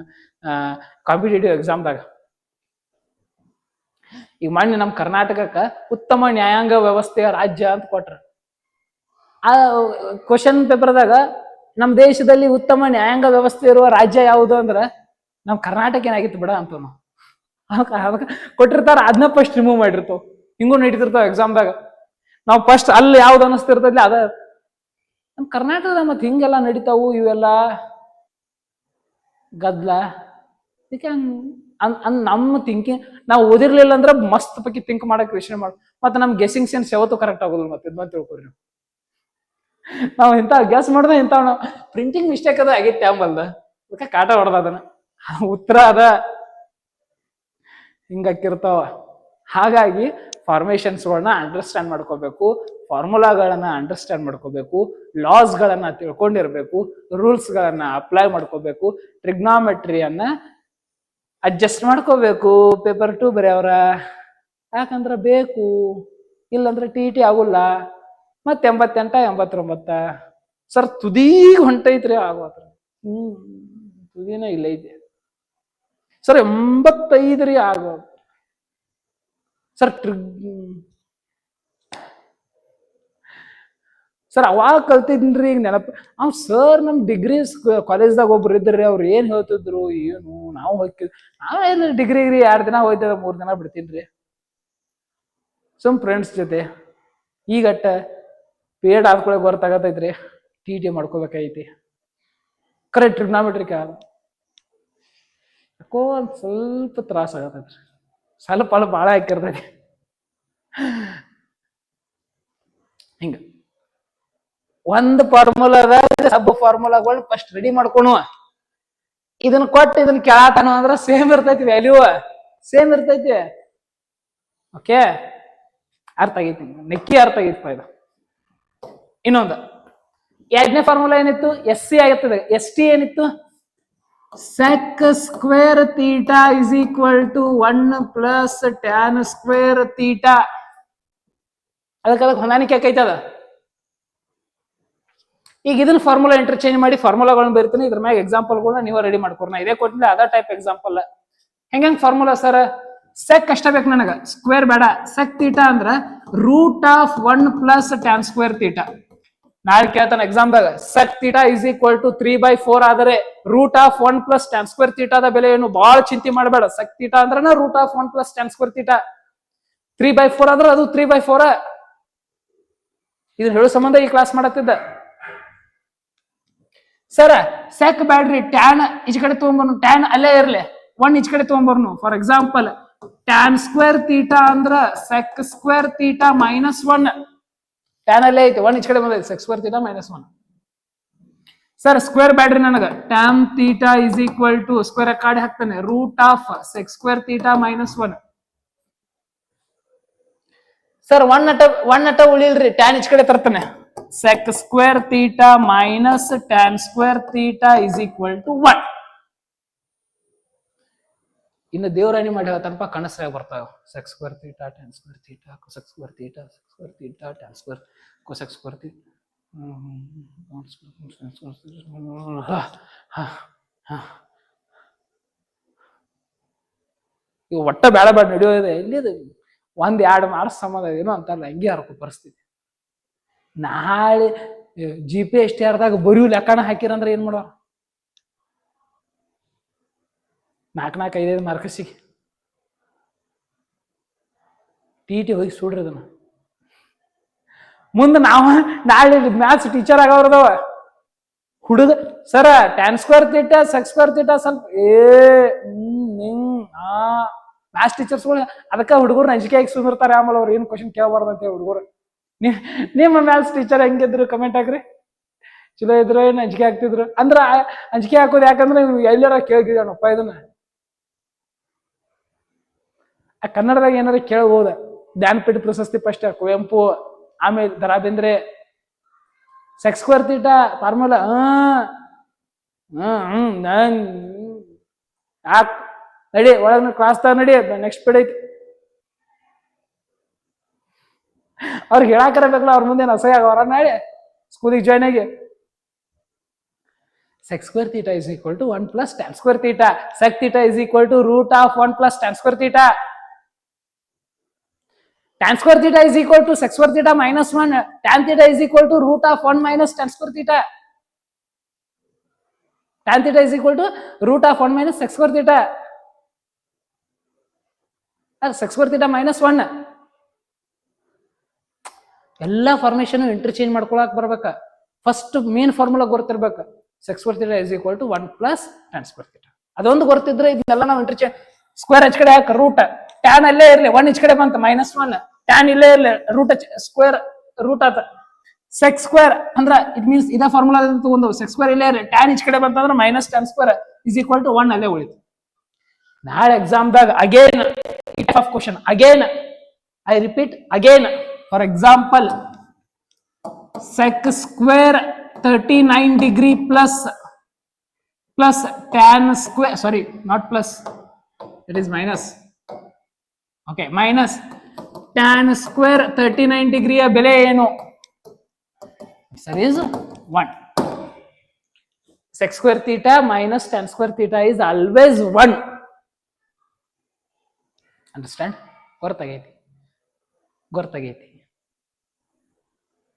ಕಾಂಪಿಟೇಟಿವ್ ಎಕ್ಸಾಮ್ದಾಗ. ಈಗ ಮಾಡಿ ನಮ್ ಕರ್ನಾಟಕಕ್ಕ ಉತ್ತಮ ನ್ಯಾಯಾಂಗ ವ್ಯವಸ್ಥೆಯ ರಾಜ್ಯ ಅಂತ ಕೊಟ್ರ. ಆ ಕ್ವಶನ್ ಪೇಪರ್ದಾಗ ನಮ್ ದೇಶದಲ್ಲಿ ಉತ್ತಮ ನ್ಯಾಯಾಂಗ ವ್ಯವಸ್ಥೆ ಇರುವ ರಾಜ್ಯ ಯಾವುದು ಅಂದ್ರ ನಮ್ ಕರ್ನಾಟಕ ಏನಾಗಿತ್ತು ಬಿಡ ಅಂತ ಅದಕ್ಕೆ ಕೊಟ್ಟಿರ್ತಾರ. ಅದನ್ನ ಫಸ್ಟ್ ರಿಮೂವ್ ಮಾಡಿರ್ತಾವ. ಹಿಂಗೂ ನಡೀತಿರ್ತಾವ ಎಕ್ಸಾಮ್ದಾಗ. ನಾವು ಫಸ್ಟ್ ಅಲ್ಲಿ ಯಾವ್ದು ಅನಿಸ್ತಿರ್ತೈತಿ ಅದ ನಮ್ ಕರ್ನಾಟಕದ ಮತ್ತೆ ಹಿಂಗೆಲ್ಲ ನಡೀತಾವು ಇವೆಲ್ಲ ಗದ್ಲ. ಅದಕ್ಕೆ ನಮ್ಮ ಥಿಂಕಿಂಗ್ ನಾವು ಓದಿರ್ಲಿಲ್ಲ ಅಂದ್ರೆ ಮಸ್ತ್ ಪಕ್ಕಿ ಥಿಂಕ್ ಮಾಡಕ್ ಯೋಚನೆ ಮಾಡ. ಮತ್ತೆ ನಮ್ ಗೆಸಿಂಗ್ ಸೆನ್ಸ್ ಯಾವತ್ತೂ ಕರೆಕ್ಟ್ ಆಗೋದಿಲ್ಲ. ಮತ್ತೆ ಇದ್ ತಿಳ್ಕೊರಿ ನೀವು. ನಾವು ಇಂಥ ಗೆಸ್ ಮಾಡ್ದ ಇಂಥ ಪ್ರಿಂಟಿಂಗ್ ಮಿಸ್ಟೇಕ್ ಅದ ಆಗೈತೆ ಅಂಬಲ್ದ, ಅದಕ್ಕೆ ಕಾಟ ಹೊಡೆದ ಅದನ್ನ ಉತ್ತರ ಅದ ಹಿಂಗಾಕಿರ್ತಾವ. ಹಾಗಾಗಿ ಫಾರ್ಮೇಶನ್ಸ್ಗಳನ್ನ ಅಂಡರ್ಸ್ಟ್ಯಾಂಡ್ ಮಾಡ್ಕೋಬೇಕು, ಫಾರ್ಮುಲಾಗಳನ್ನ ಅಂಡರ್ಸ್ಟ್ಯಾಂಡ್ ಮಾಡ್ಕೋಬೇಕು, ಲಾಸ್ಗಳನ್ನ ತಿಳ್ಕೊಂಡಿರ್ಬೇಕು, ರೂಲ್ಸ್ಗಳನ್ನ ಅಪ್ಲೈ ಮಾಡ್ಕೋಬೇಕು, ಟ್ರಿಗ್ನಾಮೆಟ್ರಿಯನ್ನ ಅಡ್ಜಸ್ಟ್ ಮಾಡ್ಕೋಬೇಕು. ಪೇಪರ್ 2 ಬರೆಯವ್ರ ಯಾಕಂದ್ರೆ ಬೇಕು, ಇಲ್ಲಂದ್ರೆ TT ಆಗುಲ್ಲ. ಮತ್ತೆ 88 89 ಸರ್ ತುದೀಗ್ ಹೊಂಟೈತ್ರಿ ಆಗೋತ್ರ. ತುದಿನ ಇಲ್ಲ ಐತಿ ಸರ್. 85 ರೀ ಆಗೋ ಸರ್. ಸರ್ ಅವಾಗ ಕಲ್ತಿದ್ರಿ ಈಗ ನೆನಪು. ಸರ್ ನಮ್ ಡಿಗ್ರಿ ಕಾಲೇಜ್ದಾಗ ಒಬ್ರು ಇದ್ರಿ, ಅವ್ರು ಏನ್ ಹೇಳ್ತಿದ್ರು ಏನು, ನಾವು ಹೋಗ್ತಿದ್ವಿ. ನಾವೇನು ಡಿಗ್ರಿ 2 ದಿನ ಹೋಯ್ತದ, 3 ದಿನ ಬಿಡ್ತೀನ್ರಿ ಸುಮ್ ಫ್ರೆಂಡ್ಸ್ ಜೊತೆ. ಈಗಟ್ಟ ಪೇಡ್ ಆದ್ಕೊಳಕ್ ಗೊತ್ತಾಗತೈತ್ರಿ, TT ಮಾಡ್ಕೋಬೇಕೈತಿ. ಕರೆಕ್ಟ್ ಟ್ರಿಗ್ನಾಮೆಟ್ರಿಕ್ ಯಾಕೋ ಒಂದ್ ಸ್ವಲ್ಪ ತ್ರಾಸ ಆಗತೈತ್ರಿ, ಸ್ವಲ್ಪ ಭಾಳ ಹಾಕಿರ್ತೈತಿ. ಹಿಂಗ ಒಂದು ಫಾರ್ಮುಲಾದಾಗ ಸಬ್ ಫಾರ್ಮುಲಾಗಳು ಫಸ್ಟ್ ರೆಡಿ ಮಾಡ್ಕೊಳುವ. ಇದನ್ನ ಕೊಟ್ಟು ಇದನ್ನ ಕೇಳತಾನ ಅಂದ್ರ ಸೇಮ್ ಇರ್ತೈತಿ, ವ್ಯಾಲ್ಯೂ ಸೇಮ್ ಇರ್ತೈತಿ. ಓಕೆ, ಅರ್ಥ ಆಗೈತಿ, ನೆಕ್ಕಿ ಅರ್ಥ ಆಗೈತಿ ಇದು. ಇನ್ನೊಂದು 2ನೇ ಫಾರ್ಮುಲಾ ಏನಿತ್ತು, SC ಆಗಿರ್ತದೆ. ST ಏನಿತ್ತು, sec square theta is equal to 1 plus tan square theta. ಅದಕ್ಕೆ ಹೊಂದಾಣಿಕೆ ಆಕೈತದ. ಈಗ ಇದನ್ನ ಫಾರ್ಮುಲಾ ಇಂಟರ್ಚೇಂಜ್ ಮಾಡಿ ಫಾರ್ಮುಲಾಗಳನ್ನ ಬರೀತೀನಿ. ಇದ್ರ ಮ್ಯಾಗ ಎಕ್ಸಾಂಪಲ್ಗಳನ್ನ ನೀವು ರೆಡಿ ಮಾಡ್ಕೊರ್. ನಾ ಇದೇ ಕೊಟ್ಟಿಲ್ಲ, ಅದ ಟೈಪ್ ಎಕ್ಸಾಂಪಲ್. ಹೆಂಗ ಫಾರ್ಮುಲಾ ಸರ್, ಸೆಕ್ ಅಷ್ಟ ಬೇಕು ನನಗ, ಸ್ಕ್ವೇರ್ ಬೇಡ. ಸೆಕ್ ಥೀಟಾ ಅಂದ್ರ root of 1 plus tan square theta. ನಾಳೆ ಕೇಳ್ತಾನ ಎಕ್ಸಾಮ್ದಾಗ, sec theta is equal to 3/4 ಆದರೆ root of 1 plus tan square ಥೀಟಾದ ಬೆಲೆ ಏನು, ಬಹಳ ಚಿಂತೆ ಮಾಡಬೇಡ. ಸೆಕ್ ಥೀಟಾ ಅಂದ್ರ root of 1 plus tan square theta. 3/4 ಆದ್ರೆ ಅದು 3/4. ಇದನ್ನ ಹೇಳೋ ಸಂಬಂಧ ಈ ಕ್ಲಾಸ್ ಮಾಡತ್ತಿದ್ದ. ಸರ್ ಸೆಕ್ ಬ್ಯಾಡ್ರಿ, ಟ್ಯಾನ್ ಈಚ ಕಡೆ ತಗೊಂಬರ್ನು, ಟ್ಯಾನ್ ಅಲ್ಲೇ ಇರ್ಲಿ, 1 ಈಚ ಕಡೆ ತಗೊಂಬರ್ನು. For example tan square theta ಅಂದ್ರ ಸೆಕ್ ಸ್ಕ್ವೇರ್ ಥೀಟಾ -1. ಟ್ಯಾನ್ ಅಲ್ಲೇ ಐತಿ, 1 ಈಚ ಕಡೆ ಬಂದೈತಿ, sec square theta -1. Sir square ಬ್ಯಾಡ್ರಿ ನನಗ, tan theta is equal to square ಕಾಡಿ ಹಾಕ್ತಾನೆ, root of sec square theta -1. Sir one ಅಟ ಉಳಿಲ್ರಿ, ಟ್ಯಾನ್ ಈಚ ಕಡೆ ತರ್ತಾನೆ, sec square theta minus tan square theta is equal to 1. ಇನ್ನು ದೇವರಾಣಿ ಮಾಡಿ ಹೇಳ್ತಾನಪ್ಪ, ಕನಸಾಗ ಬರ್ತಾವ. sec square theta tan square theta cosec square theta sec square theta tan square cosec square theta. ಇವು ಒಟ್ಟ ಬೇಡ ನಡೆಯೋದಿದೆ. ಎಲ್ಲಿದೆ 1-2 ಮಾರ್ಕ್ಸ್ ಸಂಬಂಧ ಏನೋ ಅಂತಾರಲ್ಲ ಹಂಗೆ ಹರ್ಕೋ ಪರಿಸ್ಥಿತಿ. ನಾಳೆ GPSTRದಾಗ ಬರೀ ಲೆಕ್ಕನ ಹಾಕಿರಂದ್ರೆ ಏನ್ ಮಾಡುವ? 4-5 ಮಾರ್ಕ್ಸಿಗೆ TT ಹೋಗಿ ಸುಡ್ರಿ ಅದನ್ನ. ಮುಂದೆ ನಾವು ನಾಳೆ ಮ್ಯಾಥ್ಸ್ ಟೀಚರ್ ಆಗವ್ರದವ ಹುಡುಗ ಸರ tan² θ sec² θ ಸ್ವಲ್ಪ ಮ್ಯಾಥ್ಸ್ ಟೀಚರ್ಸ್ಗಳು ಅದಕ್ಕೆ ಹುಡುಗರು ಅಂಜಿಕೆ ಆಗಿ ಸುಂದಿರ್ತಾರೆ. ಆಮೇಲೆ ಅವ್ರು ಏನು ಕ್ವಶನ್ ಕೇಳಬಾರ್ದು ಅಂತ ಹುಡುಗರು. ನಿಮ್ಮ ಮ್ಯಾಥ್ಸ್ ಟೀಚರ್ ಹೆಂಗಿದ್ರು ಕಮೆಂಟ್ ಹಾಕ್ರಿ. ಚಲೋ ಇದ್ರು ಏನು ಅಂಜಿಕೆ ಆಗ್ತಿದ್ರು ಅಂದ್ರ ಅಂಜಿಕೆ ಹಾಕೋದು ಯಾಕಂದ್ರೆ ನೀವು ಎಲ್ಲಾರ ಕೇಳಿದ್ರಪ್ಪ ಇದನ್ನ ಕನ್ನಡದಾಗ ಏನಾರ ಕೇಳ್ಬೋದ. ಜ್ಞಾನಪೀಠ ಪ್ರಶಸ್ತಿ ಫಸ್ಟ್ ಕುವೆಂಪು, ಆಮೇಲೆ the Ra Bendre. sec² θ formula ನಡಿ ಒಳಗ ಕ್ಲಾಸ್ ತ ನಡಿ, ನೆಕ್ಸ್ಟ್ ಪೀಡ್ ಐತಿ. ಅವ್ರಿಗೆ ಹೇಳಾಕರ ಬೇಕಲ್ಲ, ಅವ್ರ ಮುಂದೆ ಅಸಹ್ಯ ಆಗವರ. ನಾಳೆ ಸ್ಕೂಲಿಗೆ ಜಾಯ್ನ್ ಆಗಿ sec² θ is equal to 1 plus tan² θ. sec θ is equal to √1 plus tan² θ. tan² θ is equal to sec² θ minus 1. tan θ is equal to √1 minus tan² θ. tan θ is equal to √1 minus sec² θ. sec² θ minus 1. ಎಲ್ಲ formation interchange ಮಾಡ್ಕೊಳಕ್ ಬರ್ಬೇಕ. First main formula ಗೊತ್ತಿರ್ಬೇಕ. sec² θ is equal to 1 plus tan² θ. ಅದೊಂದು ಗೊತ್ತಿದ್ರೆ ಇದನ್ನೆಲ್ಲ ನಾವು interchange. Square ಹಚ್ ಕಡೆ ಹಾಕ ರೂಟ್, ಟ್ಯಾನ್ ಅಲ್ಲೇ ಇರ್ಲಿ, 1 ಇಚ್ ಕಡೆ ಬಂತ -1, ಟ್ಯಾನ್ ಇಲ್ಲೇ ಇರ್ಲಿ, ಸ್ಕ್ವೇರ್ ರೂಟ್ ಆತ. sec² ಅಂದ್ರ ಇಟ್ ಮೀನ್ಸ್ ಇದ ಫಾರ್ಮುಲಾ ತಗೊಂಡು sec² ಇಲ್ಲೇ ಇರ್ಲಿ, ಟ್ಯಾನ್ ಇಚ್ ಕಡೆ ಬಂತಂದ್ರ -tan² is equal to 1 ಅಲ್ಲೇ ಉಳಿತು. ನಾಳೆ ಎಕ್ಸಾಮ್ದಾಗ again type of question, again I repeat again. For example sec² 39 degree plus tan², sorry not plus, it is minus, okay, minus tan² 39 degree ಬೆಲೆ ಏನು? Answer is 1. sec² θ minus tan² θ is always 1. Understand? ಗೊತ್ತಾಗೈತಿ.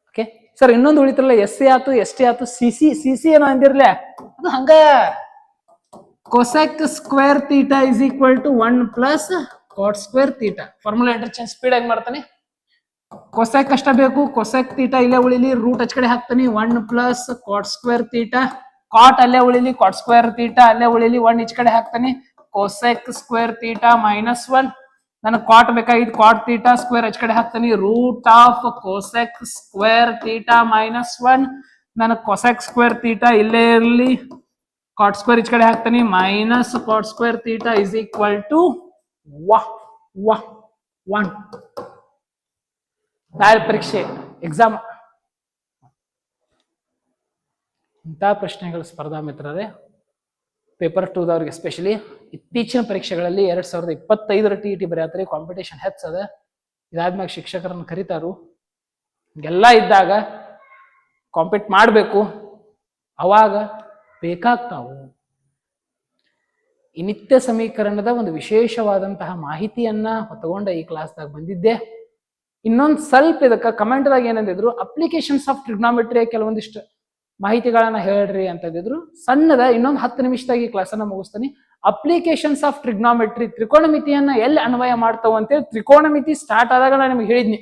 Okay sir, ಇನ್ನೊಂದು ಉಳಿತಿರಲ್ಲ, SC ಆತು ST ಆತು CC ಏನೋ ಅಂದಿರ್ಲಿ, ಅದು ಹಂಗ cosec² θ is equal to 1 plus cot² θ. Formula interchange speed ಆಗಿ ಮಾಡ್ತಾನೆ. cosec ಅಷ್ಟ ಬೇಕು, cosec θ ಇಲ್ಲೇ ಉಳಿಲಿ, ರೂಟ್ ಹಚ್ ಕಡೆ ಹಾಕ್ತಾನೆ, 1 plus cot² θ. ಕಾಟ್ ಅಲ್ಲೇ ಉಳಿಲಿ, cot² θ ಅಲ್ಲೇ ಉಳಿಲಿ, 1 ಇಚ್ ಕಡೆ ಹಾಕ್ತಾನೆ, cosec² θ minus 1. ನನಗೆ ಕಾಟ್ ಬೇಕಾಗಿದ್ದು, ಕಾಟ್ θ ಸ್ಕ್ವೇರ್ ಹಚ್ ಕಡೆ ಹಾಕ್ತಾನೆ, √cosec² θ minus 1. ನನಗೆ cosec² θ ಇಲ್ಲೇ ಇರಲಿ, cot² ಇಚ್ ಕಡೆ ಹಾಕ್ತಾನೆ, minus cot² θ is equal to 1. ನಾಳೆ ಪರೀಕ್ಷೆ ಎಕ್ಸಾಮ್ ಇಂಥ ಪ್ರಶ್ನೆಗಳು ಸ್ಪರ್ಧಾ ಮಿತ್ರರೇ, ಪೇಪರ್ 2 ದವ್ರಿಗೆ ಎಸ್ಪೆಷಲಿ ಇತ್ತೀಚಿನ ಪರೀಕ್ಷೆಗಳಲ್ಲಿ 2025 TET ಬರೆಯತ್ರಿ. ಕಾಂಪಿಟೇಷನ್ ಹೆಚ್ಚದ. ಇದಾದ್ಮ್ಯಾಗ ಶಿಕ್ಷಕರನ್ನು ಕರೀತಾರು. ಹಿಂಗೆಲ್ಲ ಇದ್ದಾಗ ಕಾಂಪೀಟ್ ಮಾಡಬೇಕು. ಅವಾಗ ಬೇಕಾಗ್ತಾವು ಈ ನಿತ್ಯ ಸಮೀಕರಣದ ಒಂದು ವಿಶೇಷವಾದಂತಹ ಮಾಹಿತಿಯನ್ನ ಹೊತ್ತುಕೊಂಡ ಈ ಕ್ಲಾಸ್ದಾಗ ಬಂದಿದ್ದೆ. ಇನ್ನೊಂದು ಸ್ವಲ್ಪ ಇದಕ್ಕೆ ಕಮೆಂಟ್ದಾಗ ಏನಂದಿದ್ರು, ಅಪ್ಲಿಕೇಶನ್ಸ್ ಆಫ್ ಟ್ರಿಗ್ನಾಮೆಟ್ರಿ ಕೆಲವೊಂದಿಷ್ಟು ಮಾಹಿತಿಗಳನ್ನ ಹೇಳ್ರಿ ಅಂತಂದಿದ್ರು. ಸಣ್ಣದ ಇನ್ನೊಂದು 10 ನಿಮಿಷದಾಗ ಈ ಕ್ಲಾಸನ್ನ ಮುಗಿಸ್ತಾನೆ. ಅಪ್ಲಿಕೇಶನ್ಸ್ ಆಫ್ ಟ್ರಿಗ್ನಾಮೆಟ್ರಿ, ತ್ರಿಕೋಣಮಿತಿಯನ್ನ ಎಲ್ಲಿ ಅನ್ವಯ ಮಾಡ್ತಾವ ಅಂತೇಳಿ ತ್ರಿಕೋಣಮಿತಿ ಸ್ಟಾರ್ಟ್ ಆದಾಗ ನಾನು ನಿಮ್ಗೆ ಹೇಳಿದ್ನಿ.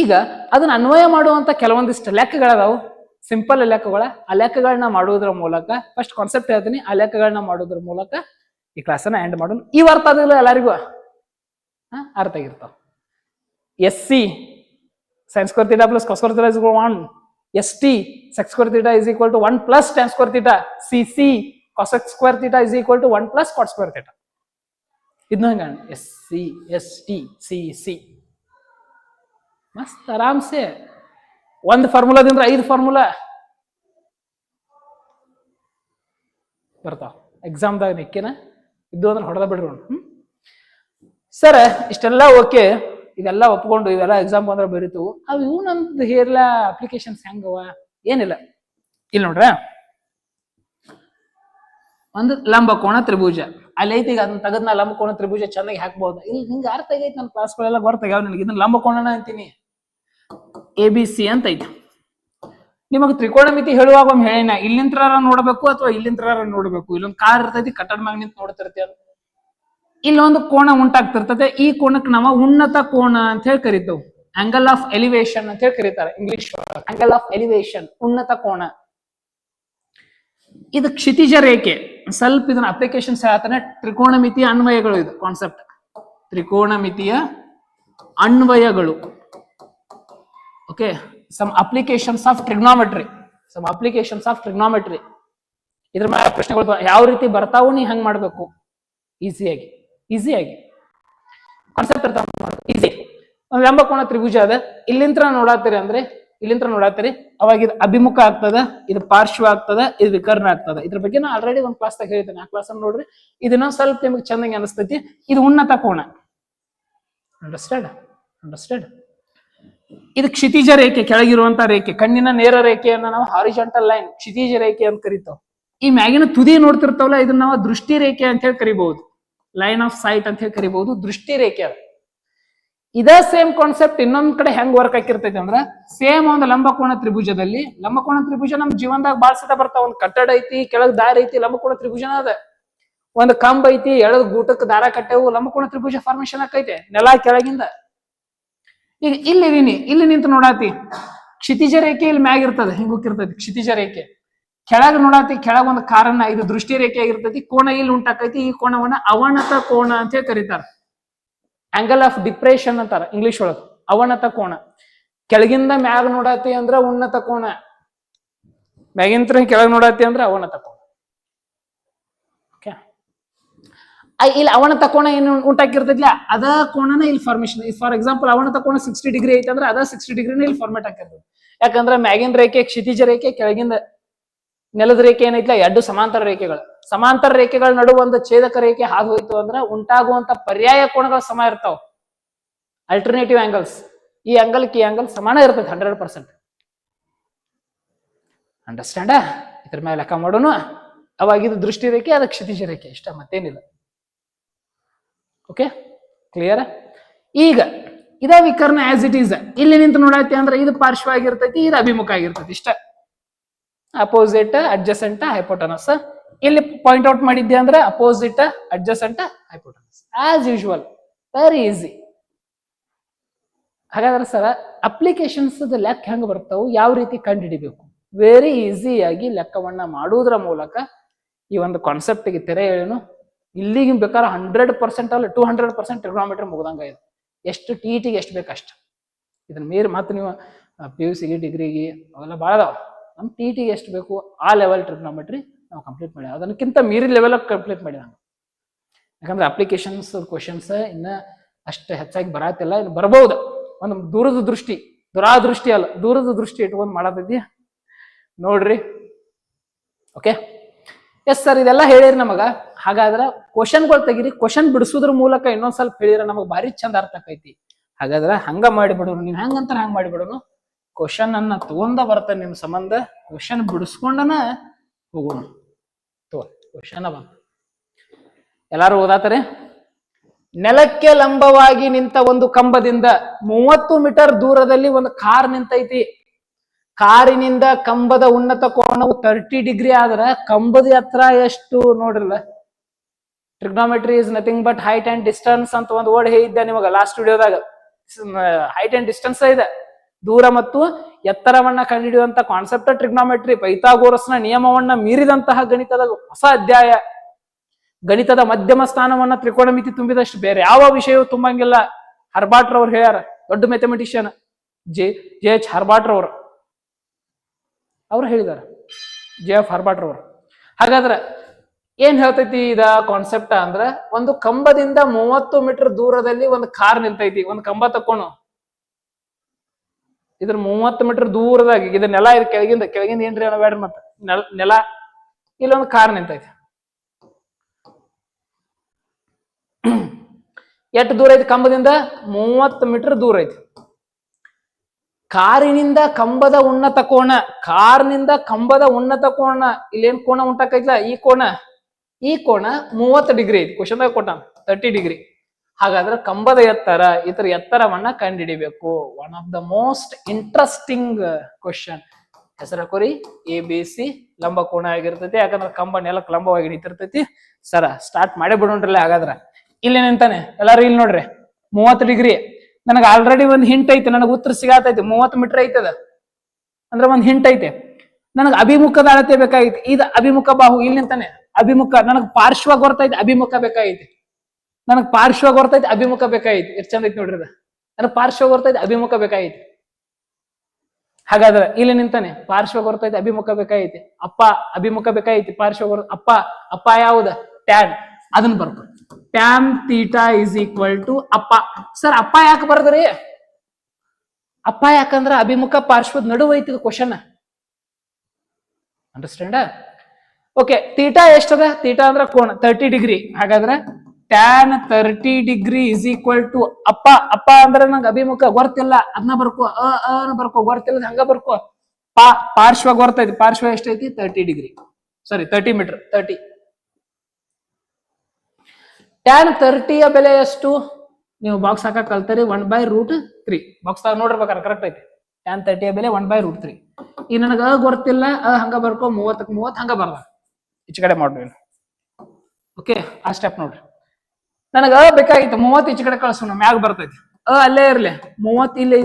ಈಗ ಅದನ್ನ ಅನ್ವಯ ಮಾಡುವಂತ ಕೆಲವೊಂದಿಷ್ಟು ಲೆಕ್ಕಗಳದಾವು, ಸಿಂಪಲ್ ಲೆಕ್ಕಗಳ. ಆ ಲೆಕ್ಕಗಳನ್ನ ಮಾಡುವುದರ ಮೂಲಕ ಫಸ್ಟ್ ಕಾನ್ಸೆಪ್ಟ್ ಹೇಳ್ತೀನಿ, ಆ ಲೆಕ್ಕಗಳನ್ನ ಮಾಡೋದ್ರ ಮೂಲಕ ಈ ಕ್ಲಾಸನ್ನ ಎಂಡ್ ಮಾಡೋಣ. ಈ ಅರ್ಥ ಆಗಿಲ್ಲ ಎಲ್ಲರಿಗೂ? ಅರ್ಥ ಆಗಿರ್ತಾವ. SC sin² θ plus cos² θ is equal to 1. ST sec² θ is equal to 1 plus tan² θ. CC cosec² θ is equal to 1 plus cot² θ. ಇದನ್ನ ಹಂಗ SC ST CC ಮಸ್ತ್ ಆರಾಮ್ಸೆ ಒಂದು ಫಾರ್ಮುಲಾದಿಂದ 5 ಫಾರ್ಮುಲಾ ಬರ್ತಾವ ಎಕ್ಸಾಮ್ದಾಗ. ನಿಕ್ಕಿನ ಇದ್ದು ಅಂದ್ರೆ ಹೊಡೆದ ಬಿಡ್ರಿ. ಸರ್ ಇಷ್ಟೆಲ್ಲ ಓಕೆ, ಇದೆಲ್ಲ ಒಪ್ಕೊಂಡು ಇವೆಲ್ಲ ಎಕ್ಸಾಮ್ ಬಂದ್ರೆ ಬರೀತು. ಅವು ಇವು ನಮ್ದು ಹೇರ್ಲ ಅಪ್ಲಿಕೇಶನ್ಸ್ ಹೆಂಗವ? ಏನಿಲ್ಲ, ಇಲ್ಲಿ ನೋಡ್ರ, ಒಂದು ಲಂಬಕೋಣ ತ್ರಿಭುಜ ಅಲ್ಲಿ ಐತಿ, ಈಗ ಅದನ್ನ ತೆಗೆದ್ ನಾ ಲಂಬಕೋಣ ತ್ರಿಭುಜ ಚೆನ್ನಾಗಿ ಹಾಕ್ಬಹುದು. ಇಲ್ಲಿ ಹಿಂಗ ಅರ್ಥ ಆಗೈತಿ, ನನ್ನ ಕ್ಲಾಸ್ಗಳೆಲ್ಲ ಗೊತ್ತಾಗ್ಯಾವ ನನಗೆ. ಇದನ್ನ ಲಂಬಕೋಣನ ಅಂತೀನಿ, ABC ಅಂತ ಐತಿ. ನಿಮಗೆ ತ್ರಿಕೋಣಮಿತಿ ಹೇಳುವಾಗ ಒಮ್ಮೆ ಹೇಳಿನ, ಇಲ್ಲಿಂತ್ರ ನೋಡ್ಬೇಕು ಅಥವಾ ಇಲ್ಲಿಂತ್ರ ನೋಡ್ಬೇಕು. ಇಲ್ಲೊಂದು ಕಾರ್ ಇರ್ತೈತಿ, ಕಟ್ಟಡ ಮ್ಯಾಗ ನಿಂತ ನೋಡ್ತಿರ್ತೀವಿ, ಇಲ್ಲೊಂದು ಕೋಣ ಉಂಟಾಗ್ತಿರ್ತದೆ. ಈ ಕೋಣಕ್ಕೆ ನಾವು ಉನ್ನತ ಕೋಣ ಅಂತ ಹೇಳಿ ಕರಿತೇವೆ. ಆಂಗಲ್ ಆಫ್ ಎಲಿವೇಶನ್ ಅಂತ ಹೇಳಿ ಕರೀತಾರೆ ಇಂಗ್ಲಿಷ್. ಆಂಗಲ್ ಆಫ್ ಎಲಿವೇಶನ್, ಉನ್ನತ ಕೋಣ. ಇದು ಕ್ಷಿತಿಜ ರೇಖೆ. ಸ್ವಲ್ಪ ಇದನ್ನ ಅಪ್ಲಿಕೇಶನ್ಸ್ ಹೇಳ್ತಾನೆ. ತ್ರಿಕೋಣಮಿತಿಯ ಅನ್ವಯಗಳು, ಇದು ಕಾನ್ಸೆಪ್ಟ್. ತ್ರಿಕೋಣಮಿತಿಯ ಅನ್ವಯಗಳು. Okay, some applications of trigonometry. Some applications of trigonometry. ಇದ್ರ ಮೇಲೆ ಪ್ರಶ್ನೆಗಳು ಯಾವ ರೀತಿ ಬರ್ತಾವು, ನೀ ಹಂಗ್ ಮಾಡ್ಬೇಕು ಈಸಿಯಾಗಿ. ಕಾನ್ಸೆಪ್ಟ್ ಅರ್ಥ ಈಸಿ. ಒಂದು ಲಂಬಕೋಣ ತ್ರಿಭುಜ ಅದ, ಇಲ್ಲಿಂತ್ರ ನೋಡಾತೀರಿ ಅಂದ್ರೆ ಇಲ್ಲಿಂತ್ರ ನೋಡಾತೀರಿ, ಅವಾಗ ಇದು ಅಭಿಮುಖ ಆಗ್ತದ, ಇದು ಪಾರ್ಶ್ವ ಆಗ್ತದ, ಇದು ವಿಕರ್ಣ ಆಗ್ತದ. ಇದ್ರ ಬಗ್ಗೆ ನಾ ಆಲ್ರೆಡಿ ಒಂದು ಕ್ಲಾಸ್ದಾಗ ಹೇಳಿದ್ದೇನೆ, ಆ ಕ್ಲಾಸ್ ಅನ್ನು ನೋಡ್ರಿ. ಇದನ್ನ ಸ್ವಲ್ಪ ನಿಮಗೆ ಚೆನ್ನಾಗಿ ಅನಿಸ್ತೈತಿ. ಇದು ಉನ್ನತ ಕೋಣ. ಅಂಡರ್ಸ್ಟ್ಯಾಂಡ್. ಇದು ಕ್ಷಿತಿಜ ರೇಖೆ, ಕೆಳಗಿರುವಂತ ರೇಖೆ. ಕಣ್ಣಿನ ನೇರ ರೇಖೆಯನ್ನ ನಾವು ಹಾರಿಜಾಂಟಲ್ ಲೈನ್, ಕ್ಷಿತಿಜ ರೇಖೆ ಅಂತ ಕರಿತಾವ. ಈ ಮ್ಯಾಗಿನ ತುದಿ ನೋಡ್ತಿರ್ತಾವಲ್ಲ, ಇದನ್ನ ನಾವು ದೃಷ್ಟಿ ರೇಖೆ ಅಂತ ಹೇಳಿ ಕರಿಬಹುದು. ಲೈನ್ ಆಫ್ ಸೈಟ್ ಅಂತ ಹೇಳಿ ಕರಿಬಹುದು, ದೃಷ್ಟಿ ರೇಖೆ. ಇದೇ ಸೇಮ್ ಕಾನ್ಸೆಪ್ಟ್ ಇನ್ನೊಂದ್ ಕಡೆ ಹೆಂಗ್ ವರ್ಕ್ ಆಗಿರ್ತೈತಿ ಅಂದ್ರ, ಸೇಮ್ ಒಂದು ಲಂಬಕೋಣ ತ್ರಿಭುಜದಲ್ಲಿ, ಲಂಬಕೋಣ ತ್ರಿಭುಜ ನಮ್ ಜೀವನದಾಗ ಬಾಳ್ ಸತ ಬರ್ತಾವ. ಒಂದ್ ಕಟ್ಟಡ ಐತಿ, ಕೆಳಗ್ ದಾರಿ ಐತಿ, ಲಂಬಕೋಣ ತ್ರಿಭುಜನ ಅದ. ಒಂದ್ ಕಂಬ ಐತಿ, ಎಳದ್ ಗೂಟಕ್ಕೆ ದಾರ ಕಟ್ಟೆವು, ಲಂಬಕೋಣ ತ್ರಿಭುಜ ಫಾರ್ಮೇಶನ್ ಆಕೈತೆ, ನೆಲ ಕೆಳಗಿಂದ. ಈಗ ಇಲ್ಲಿ ನಿಂತು ನೋಡಾತಿ, ಕ್ಷಿತಿಜ ರೇಖೆ ಇಲ್ಲಿ ಮ್ಯಾಗ ಇರ್ತದೆ, ಹಿಂಗ್ ಹೋಗಿರ್ತೈತಿ ಕ್ಷಿತಿಜ ರೇಖೆ. ಕೆಳಗ್ ನೋಡಾತಿ, ಕೆಳಗ್ ಒಂದು ಕಾರನ್ನ, ಇದು ದೃಷ್ಟಿ ರೇಖೆ ಆಗಿರ್ತೈತಿ. ಕೋಣ ಇಲ್ಲಿ ಉಂಟಾಕೈತಿ, ಈ ಕೋಣವನ್ನ ಅವನತ ಕೋಣ ಅಂತ ಹೇಳಿ ಕರೀತಾರ. ಆಂಗಲ್ ಆಫ್ ಡಿಪ್ರೆಷನ್ ಅಂತಾರ ಇಂಗ್ಲಿಷ್ ಒಳಗ. ಅವನತ ಕೋಣ. ಕೆಳಗಿಂದ ಮ್ಯಾಗ ನೋಡಾತಿ ಅಂದ್ರ ಉನ್ನತ ಕೋಣ, ಮ್ಯಾಗಿಂತ್ರ ಕೆಳಗ್ ನೋಡಾತಿ ಅಂದ್ರ ಅವನತ ಕೋಣ. ಓಕೆ, ಇಲ್ಲಿ ಅವನತ ಕೋಣ ಏನು ಉಂಟಾಕಿರ್ತೈತಿಲ್ಲ, ಅದ ಕೋಣನ ಇಲ್ಲಿ ಫಾರ್ಮೇಶನ್. ಫಾರ್ ಎಕ್ಸಾಂಪಲ್, ಅವನತ ಕೋಣ 60 ಡಿಗ್ರಿ ಐತಿ ಅಂದ್ರೆ ಅದ 60 ಡಿಗ್ರಿನ ಇಲ್ಲಿ ಫಾರ್ಮೇಟ್ ಆಗಿರ್ತದೆ. ಯಾಕಂದ್ರೆ ಮ್ಯಾಗಿನ ರೇಖೆ ಕ್ಷಿತಿಜ ರೇಖೆ, ಕೆಳಗಿಂದ ನೆಲದ ರೇಖೆ ಏನೈತಿಲ್ಲ, ಎರಡು ಸಮಾಂತರ ರೇಖೆಗಳು. ಸಮಾಂತರ ರೇಖೆಗಳ ನಡುವೆ ಒಂದು ಛೇದಕ ರೇಖೆ ಹಾದು ಹೋಯ್ತು ಅಂದ್ರೆ ಉಂಟಾಗುವಂತ ಪರ್ಯಾಯ ಕೋಣಗಳ ಸಮ ಇರ್ತಾವ, ಅಲ್ಟರ್ನೇಟಿವ್ ಆಂಗಲ್ಸ್. ಈ ಆಂಗಲ್ಗೆ ಈ ಆಂಗಲ್ ಸಮಾನ ಇರ್ತೈತೆ 100%. ಅಂಡರ್ಸ್ಟ್ಯಾಂಡ? ಇದ್ರ ಮೇಲೆ ಲೆಕ್ಕ ಮಾಡೋಣ. ಅವಾಗ ಇದು ದೃಷ್ಟಿ ರೇಖೆ, ಅದು ಕ್ಷಿತಿಜ ರೇಖೆ, ಇಷ್ಟ, ಮತ್ತೇನಿಲ್ಲ. Okay, clear? ಈಗ ಇದೇ ವಿಕರ್ಣ ಆಸ್ ಇಟ್ ಈಸ್. ಇಲ್ಲಿ ನಿಂತು ನೋಡೈತಿ ಅಂದ್ರೆ ಇದು ಪಾರ್ಶ್ವ ಆಗಿರ್ತೈತಿ, ಇದು ಅಭಿಮುಖ ಆಗಿರ್ತೈತಿ, ಇಷ್ಟ. Opposite, adjacent, hypotenuse. ಇಲ್ಲಿ ಪಾಯಿಂಟ್ ಔಟ್ ಮಾಡಿದ್ದೆ ಅಂದ್ರೆ opposite, adjacent, hypotenuse. As usual, very easy. ಹಾಗಾದ್ರೆ ಸರ್, ಅಪ್ಲಿಕೇಶನ್ಸ್ ಲೆಕ್ಕ ಹೆಂಗ್ ಬರ್ತಾವು, ಯಾವ ರೀತಿ ಕಂಡುಹಿಡಿಬೇಕು? ವೆರಿ ಈಸಿಯಾಗಿ ಲೆಕ್ಕವನ್ನ ಮಾಡುವುದರ ಮೂಲಕ ಈ ಒಂದು ಕಾನ್ಸೆಪ್ಟ್ಗೆ ತೆರೆ ಎಳೆನು. ಇಲ್ಲಿಗೆ ಬೇಕಾದ್ರೆ 100% ಅಲ್ಲ 200% ಟ್ರಿಗ್ನೋಮೆಟ್ರಿ ಮುಗ್ದಂಗ ಇದೆ. ಎಷ್ಟು TETಗೆ ಎಷ್ಟು ಬೇಕಷ್ಟು. ಇದನ್ನ ಮೀರಿ ಮತ್ತೆ ನೀವು PUCಗೆ, ಡಿಗ್ರಿಗೆ ಅವೆಲ್ಲ ಭಾಳ ಅದಾವ. ನಮ್ಮ TETಗೆ ಎಷ್ಟು ಬೇಕು ಆ ಲೆವೆಲ್ ಟ್ರಿಗ್ನೋಮೆಟ್ರಿ ನಾವು ಕಂಪ್ಲೀಟ್ ಮಾಡಿ, ಅದಕ್ಕಿಂತ ಮೀರಿ ಲೆವೆಲ್ ಕಂಪ್ಲೀಟ್ ಮಾಡಿ ನಾನು. ಯಾಕಂದ್ರೆ ಅಪ್ಲಿಕೇಶನ್ಸ್ ಕ್ವಶನ್ಸ್ ಇನ್ನ ಅಷ್ಟು ಹೆಚ್ಚಾಗಿ ಬರತ್ತಿಲ್ಲ, ಇನ್ನು ಬರ್ಬಹುದು. ಒಂದು ದೂರದ ದೃಷ್ಟಿ, ದುರಾದೃಷ್ಟಿ ಅಲ್ಲ, ದೂರದ ದೃಷ್ಟಿ ಇಟ್ಕೊಂಡು ಮಾಡತೈತಿ ನೋಡ್ರಿ. ಓಕೆ, ಎಸ್ ಸರ್, ಇದೆಲ್ಲ ಹೇಳಿರಿ ನಮಗ. ಹಾಗಾದ್ರೆ ಕ್ವಶನ್ಗಳು ತೆಗಿರಿ, ಕ್ವಶನ್ ಬಿಡಿಸೋದ್ರ ಮೂಲಕ ಇನ್ನೊಂದ್ ಸ್ವಲ್ಪ ಹೇಳಿದ್ರೆ ನಮಗ್ ಭಾರಿ ಚಂದ ಅರ್ಥ ಆಕೈತಿ. ಹಾಗಾದ್ರೆ ಹಂಗ ಮಾಡಿಬಿಡೋನು, ನೀವ್ ಹೆಂಗಂತಾರ ಹಂಗ ಮಾಡಿಬಿಡೋನು. ಕ್ವಶನ್ ಅನ್ನ ತಗೊಂಡ ಬರ್ತೇನೆ ನಿಮ್ ಸಂಬಂಧ, ಕ್ವಶನ್ ಬಿಡಿಸ್ಕೊಂಡನ ಹೋಗೋಣ. ಕ್ವಶನ್ ಬಂತ, ಎಲ್ಲಾರು ಓದಾತಾರೆ. ನೆಲಕ್ಕೆ ಲಂಬವಾಗಿ ನಿಂತ ಒಂದು ಕಂಬದಿಂದ 30 ಮೀಟರ್ ದೂರದಲ್ಲಿ ಒಂದು ಕಾರ್ ನಿಂತೈತಿ. ಕಾರಿನಿಂದ ಕಂಬದ ಉನ್ನತ ಕೋನವು 30 ಡಿಗ್ರಿ ಆದ್ರೆ ಕಂಬದ ಎತ್ತರ ಎಷ್ಟು ನೋಡ್ರಲ್ಲ. Trigonometry is nothing but height and distance ಅಂತ ಒಂದು ವರ್ಡ್ ಹೇಳಿದ್ದೆ ನಿಮಗೆ ಲಾಸ್ಟ್ ವಿಡಿಯೋದಾಗ. ಹೈಟ್ ಅಂಡ್ ಡಿಸ್ಟೆನ್ಸ್ ಇದೆ, ದೂರ ಮತ್ತು ಎತ್ತರವನ್ನ ಕಂಡುಹಿಡಿಯುವಂತ ಕಾನ್ಸೆಪ್ಟ್ ಟ್ರಿಗ್ನೋಮೆಟ್ರಿ. ಪೈಥಾಗೋರಸ್ನ ನಿಯಮವನ್ನ ಮೀರಿದಂತಹ ಗಣಿತದ ಹೊಸ ಅಧ್ಯಾಯ. ಗಣಿತದ ಮಧ್ಯಮ ಸ್ಥಾನವನ್ನ ತ್ರಿಕೋಣಮಿತಿ ತುಂಬಿದಷ್ಟು ಬೇರೆ ಯಾವ ವಿಷಯವೂ ತುಂಬಂಗಿಲ್ಲ. ಹರ್ಬಾಟ್ರ್ ಅವ್ರು ಹೇಳ್ಯಾರ, ದೊಡ್ಡ ಮ್ಯಾಥಮೆಟಿಷಿಯನ್ JH ಹರ್ಬಾಟ್ರ್ ಅವ್ರು ಹೇಳಿದಾರ, JF ಹರ್ಬಾಟ್ರ್ ಅವರು. ಹಾಗಾದ್ರೆ ಏನ್ ಹೇಳ್ತೈತಿ ಇದ ಕಾನ್ಸೆಪ್ಟ್ ಅಂದ್ರ, ಒಂದು ಕಂಬದಿಂದ 30 ಮೀಟರ್ ದೂರದಲ್ಲಿ ಒಂದು ಕಾರ್ ನಿಲ್ತೈತಿ. ಒಂದು ಕಂಬ ತಕೊಂಡು ಇದ್ರ 30 ಮೀಟರ್ ದೂರದಾಗ, ಇದ್ರ ನೆಲ ಇದು ಕೆಳಗಿಂದ ಏನ್ರಿ ಅನ್ನೋ ಬೇಡ್ರಿ, ಮತ್ತ ನೆಲ ಇಲ್ಲೊಂದು ಕಾರ್ ನಿಂತೈತಿ. ಎಷ್ಟು ದೂರ ಐತಿ ಕಂಬದಿಂದ? 30 ಮೀಟರ್ ದೂರ ಐತಿ. ಕಾರಿನಿಂದ ಕಂಬದ ಉನ್ನತ ಕೋನ, ಕಾರ್ನಿಂದ ಕಂಬದ ಉನ್ನತ ಕೋನ, ಇಲ್ಲೇನ್ ಕೋನ ಉಂಟಾಕೈತಿಲ್ಲ, ಈ ಕೋನ, ಈ ಕೋನ 30 ಡಿಗ್ರಿ ಐತಿ, ಕ್ವಶನ್ದಾಗ ಕೊಟ್ಟಾನ 30 ಡಿಗ್ರಿ. ಹಾಗಾದ್ರೆ ಕಂಬದ ಎತ್ತರ ಇದರ ಎತ್ತರವನ್ನ ಕಂಡುಹಿಡಿಬೇಕು. One of the most interesting question. ಹೆಸರು ಎ ಬಿ ಸಿ ಲಂಬ ಕೋನ ಆಗಿರ್ತೈತಿ, ಯಾಕಂದ್ರೆ ಕಂಬ ನೆಲಕ್ಕೆ ಲಂಬವಾಗಿ ನಿಂತಿರ್ತೈತಿ. ಸರ ಸ್ಟಾರ್ಟ್ ಮಾಡೇ ಬಿಡೋಣ್ರಲ್ಲ. ಹಾಗಾದ್ರೆ ಇಲ್ಲಿ ನಿಂತಾನೆ ಎಲ್ಲಾರು, ಇಲ್ಲಿ ನೋಡ್ರಿ 30 ಡಿಗ್ರಿ. ನನಗೆ ಆಲ್ರೆಡಿ ಒಂದು ಹಿಂಟ್ ಐತೆ, ನನಗೆ ಉತ್ತರ ಸಿಗಾತೈತಿ. 30 ಮೀಟರ್ ಐತದ ಅಂದ್ರೆ ಒಂದು ಹಿಂಟ್ ಐತೆ. ನನಗೆ ಅಭಿಮುಖದ ಅಳತೆ ಬೇಕಾಗಿತ್ತು. ಇದು ಅಭಿಮುಖ ಬಾಹು, ಇಲ್ಲಿ ನಿಂತಾನೆ ಅಭಿಮುಖ. ನನಗೆ ಪಾರ್ಶ್ವ ಗೊತ್ತೈತಿ, ಅಭಿಮುಖ ಬೇಕಾಗೈತಿ. ನನಗೆ ಪಾರ್ಶ್ವ ಗೊತ್ತೈತಿ, ಅಭಿಮುಖ ಬೇಕಾಗೈತಿ. ಎಷ್ಟು ಚಂದ ಐತಿ ನೋಡ್ರಿ. ನನಗೆ ಪಾರ್ಶ್ವ ಗೊತ್ತೈತಿ, ಅಭಿಮುಖ ಬೇಕಾಗೈತಿ. ಹಾಗಾದ್ರೆ ಇಲ್ಲಿ ನಿಂತಾನೆ ಪಾರ್ಶ್ವ ಗೊತ್ತೈತಿ, ಅಭಿಮುಖ ಬೇಕಾಗೈತಿ. ಅಪ್ಪ ಅಭಿಮುಖ ಬೇಕಾಗೈತಿ, ಪಾರ್ಶ್ವ ಅಪ್ಪ. ಅಪ್ಪ ಯಾವ್ದ? ಟ್ಯಾನ್. ಅದನ್ನ ಬರ್ತಾರೆ. Tan theta is equal to ಅಪ್ಪ. ಸರ್ ಅಪ್ಪ ಯಾಕೆ ಬರ್ದ್ರಿ? ಅಪ್ಪ ಯಾಕಂದ್ರೆ ಅಭಿಮುಖ ಪಾರ್ಶ್ವದ ನಡುವೆ ಐತಿ ಕ್ವಶನ್. ಅಂಡರ್ಸ್ಟ್ಯಾಂಡ್? ಓಕೆ. ತೀಟಾ ಎಷ್ಟದ? ತೀಟಾ ಅಂದ್ರೆ ಕೋಣ 30 ಡಿಗ್ರಿ. ಹಾಗಾದ್ರೆ tan 30 degree is equal to ಅಪ್ಪ. ಅಪ್ಪ ಅಂದ್ರೆ ನಂಗೆ ಅಭಿಮುಖ ಗೊತ್ತಿಲ್ಲ, ಅದನ್ನ ಬರ್ಕೋ. ಬರ್ಕೋ, ಗೊತ್ತಿಲ್ಲ ಹಂಗ ಬರ್ಕೋ. ಪಾರ್ಶ್ವ ಗೊತ್ತೈತಿ. ಪಾರ್ಶ್ವ ಎಷ್ಟೈತಿ? 30 ಡಿಗ್ರಿ. ಸಾರಿ 30 ಮೀಟರ್. 30. ಟ್ಯಾನ್ 30ಯ ಬೆಲೆ ಎಷ್ಟು? ನೀವು ಬಾಕ್ಸ್ ಹಾಕಕ್ ಕಲ್ತರಿ. 1/√3. ಬಾಕ್ಸ್ ನೋಡಿರ್ಬೇಕಾರೆ ಕರೆಕ್ಟ್ ಐತಿ. ಟ್ಯಾನ್ 30ಯ ಬೆಲೆ 1/√3. ಈಗ ನನಗೆ ಗೊತ್ತಿಲ್ಲ, ಹಂಗ ಬರ್ಕೋ. 30ಕ್ಕೆ 30 ಹಂಗ ಬರ್ದ. ಈಚೆ ಕಡೆ ಮಾಡ್ರಿ. ಓಕೆ, ಆ ಸ್ಟೆಪ್ ನೋಡ್ರಿ. ನನಗ ಬೇಕಾಗಿತ್ತು 30 ಈಚೆ ಕಡೆ ಕಳ್ಸೋಣ, ಮ್ಯಾಗ ಬರ್ತೈತಿ. ಅಲ್ಲೇ ಇರ್ಲಿ. 30 ಇಲ್ಲಿ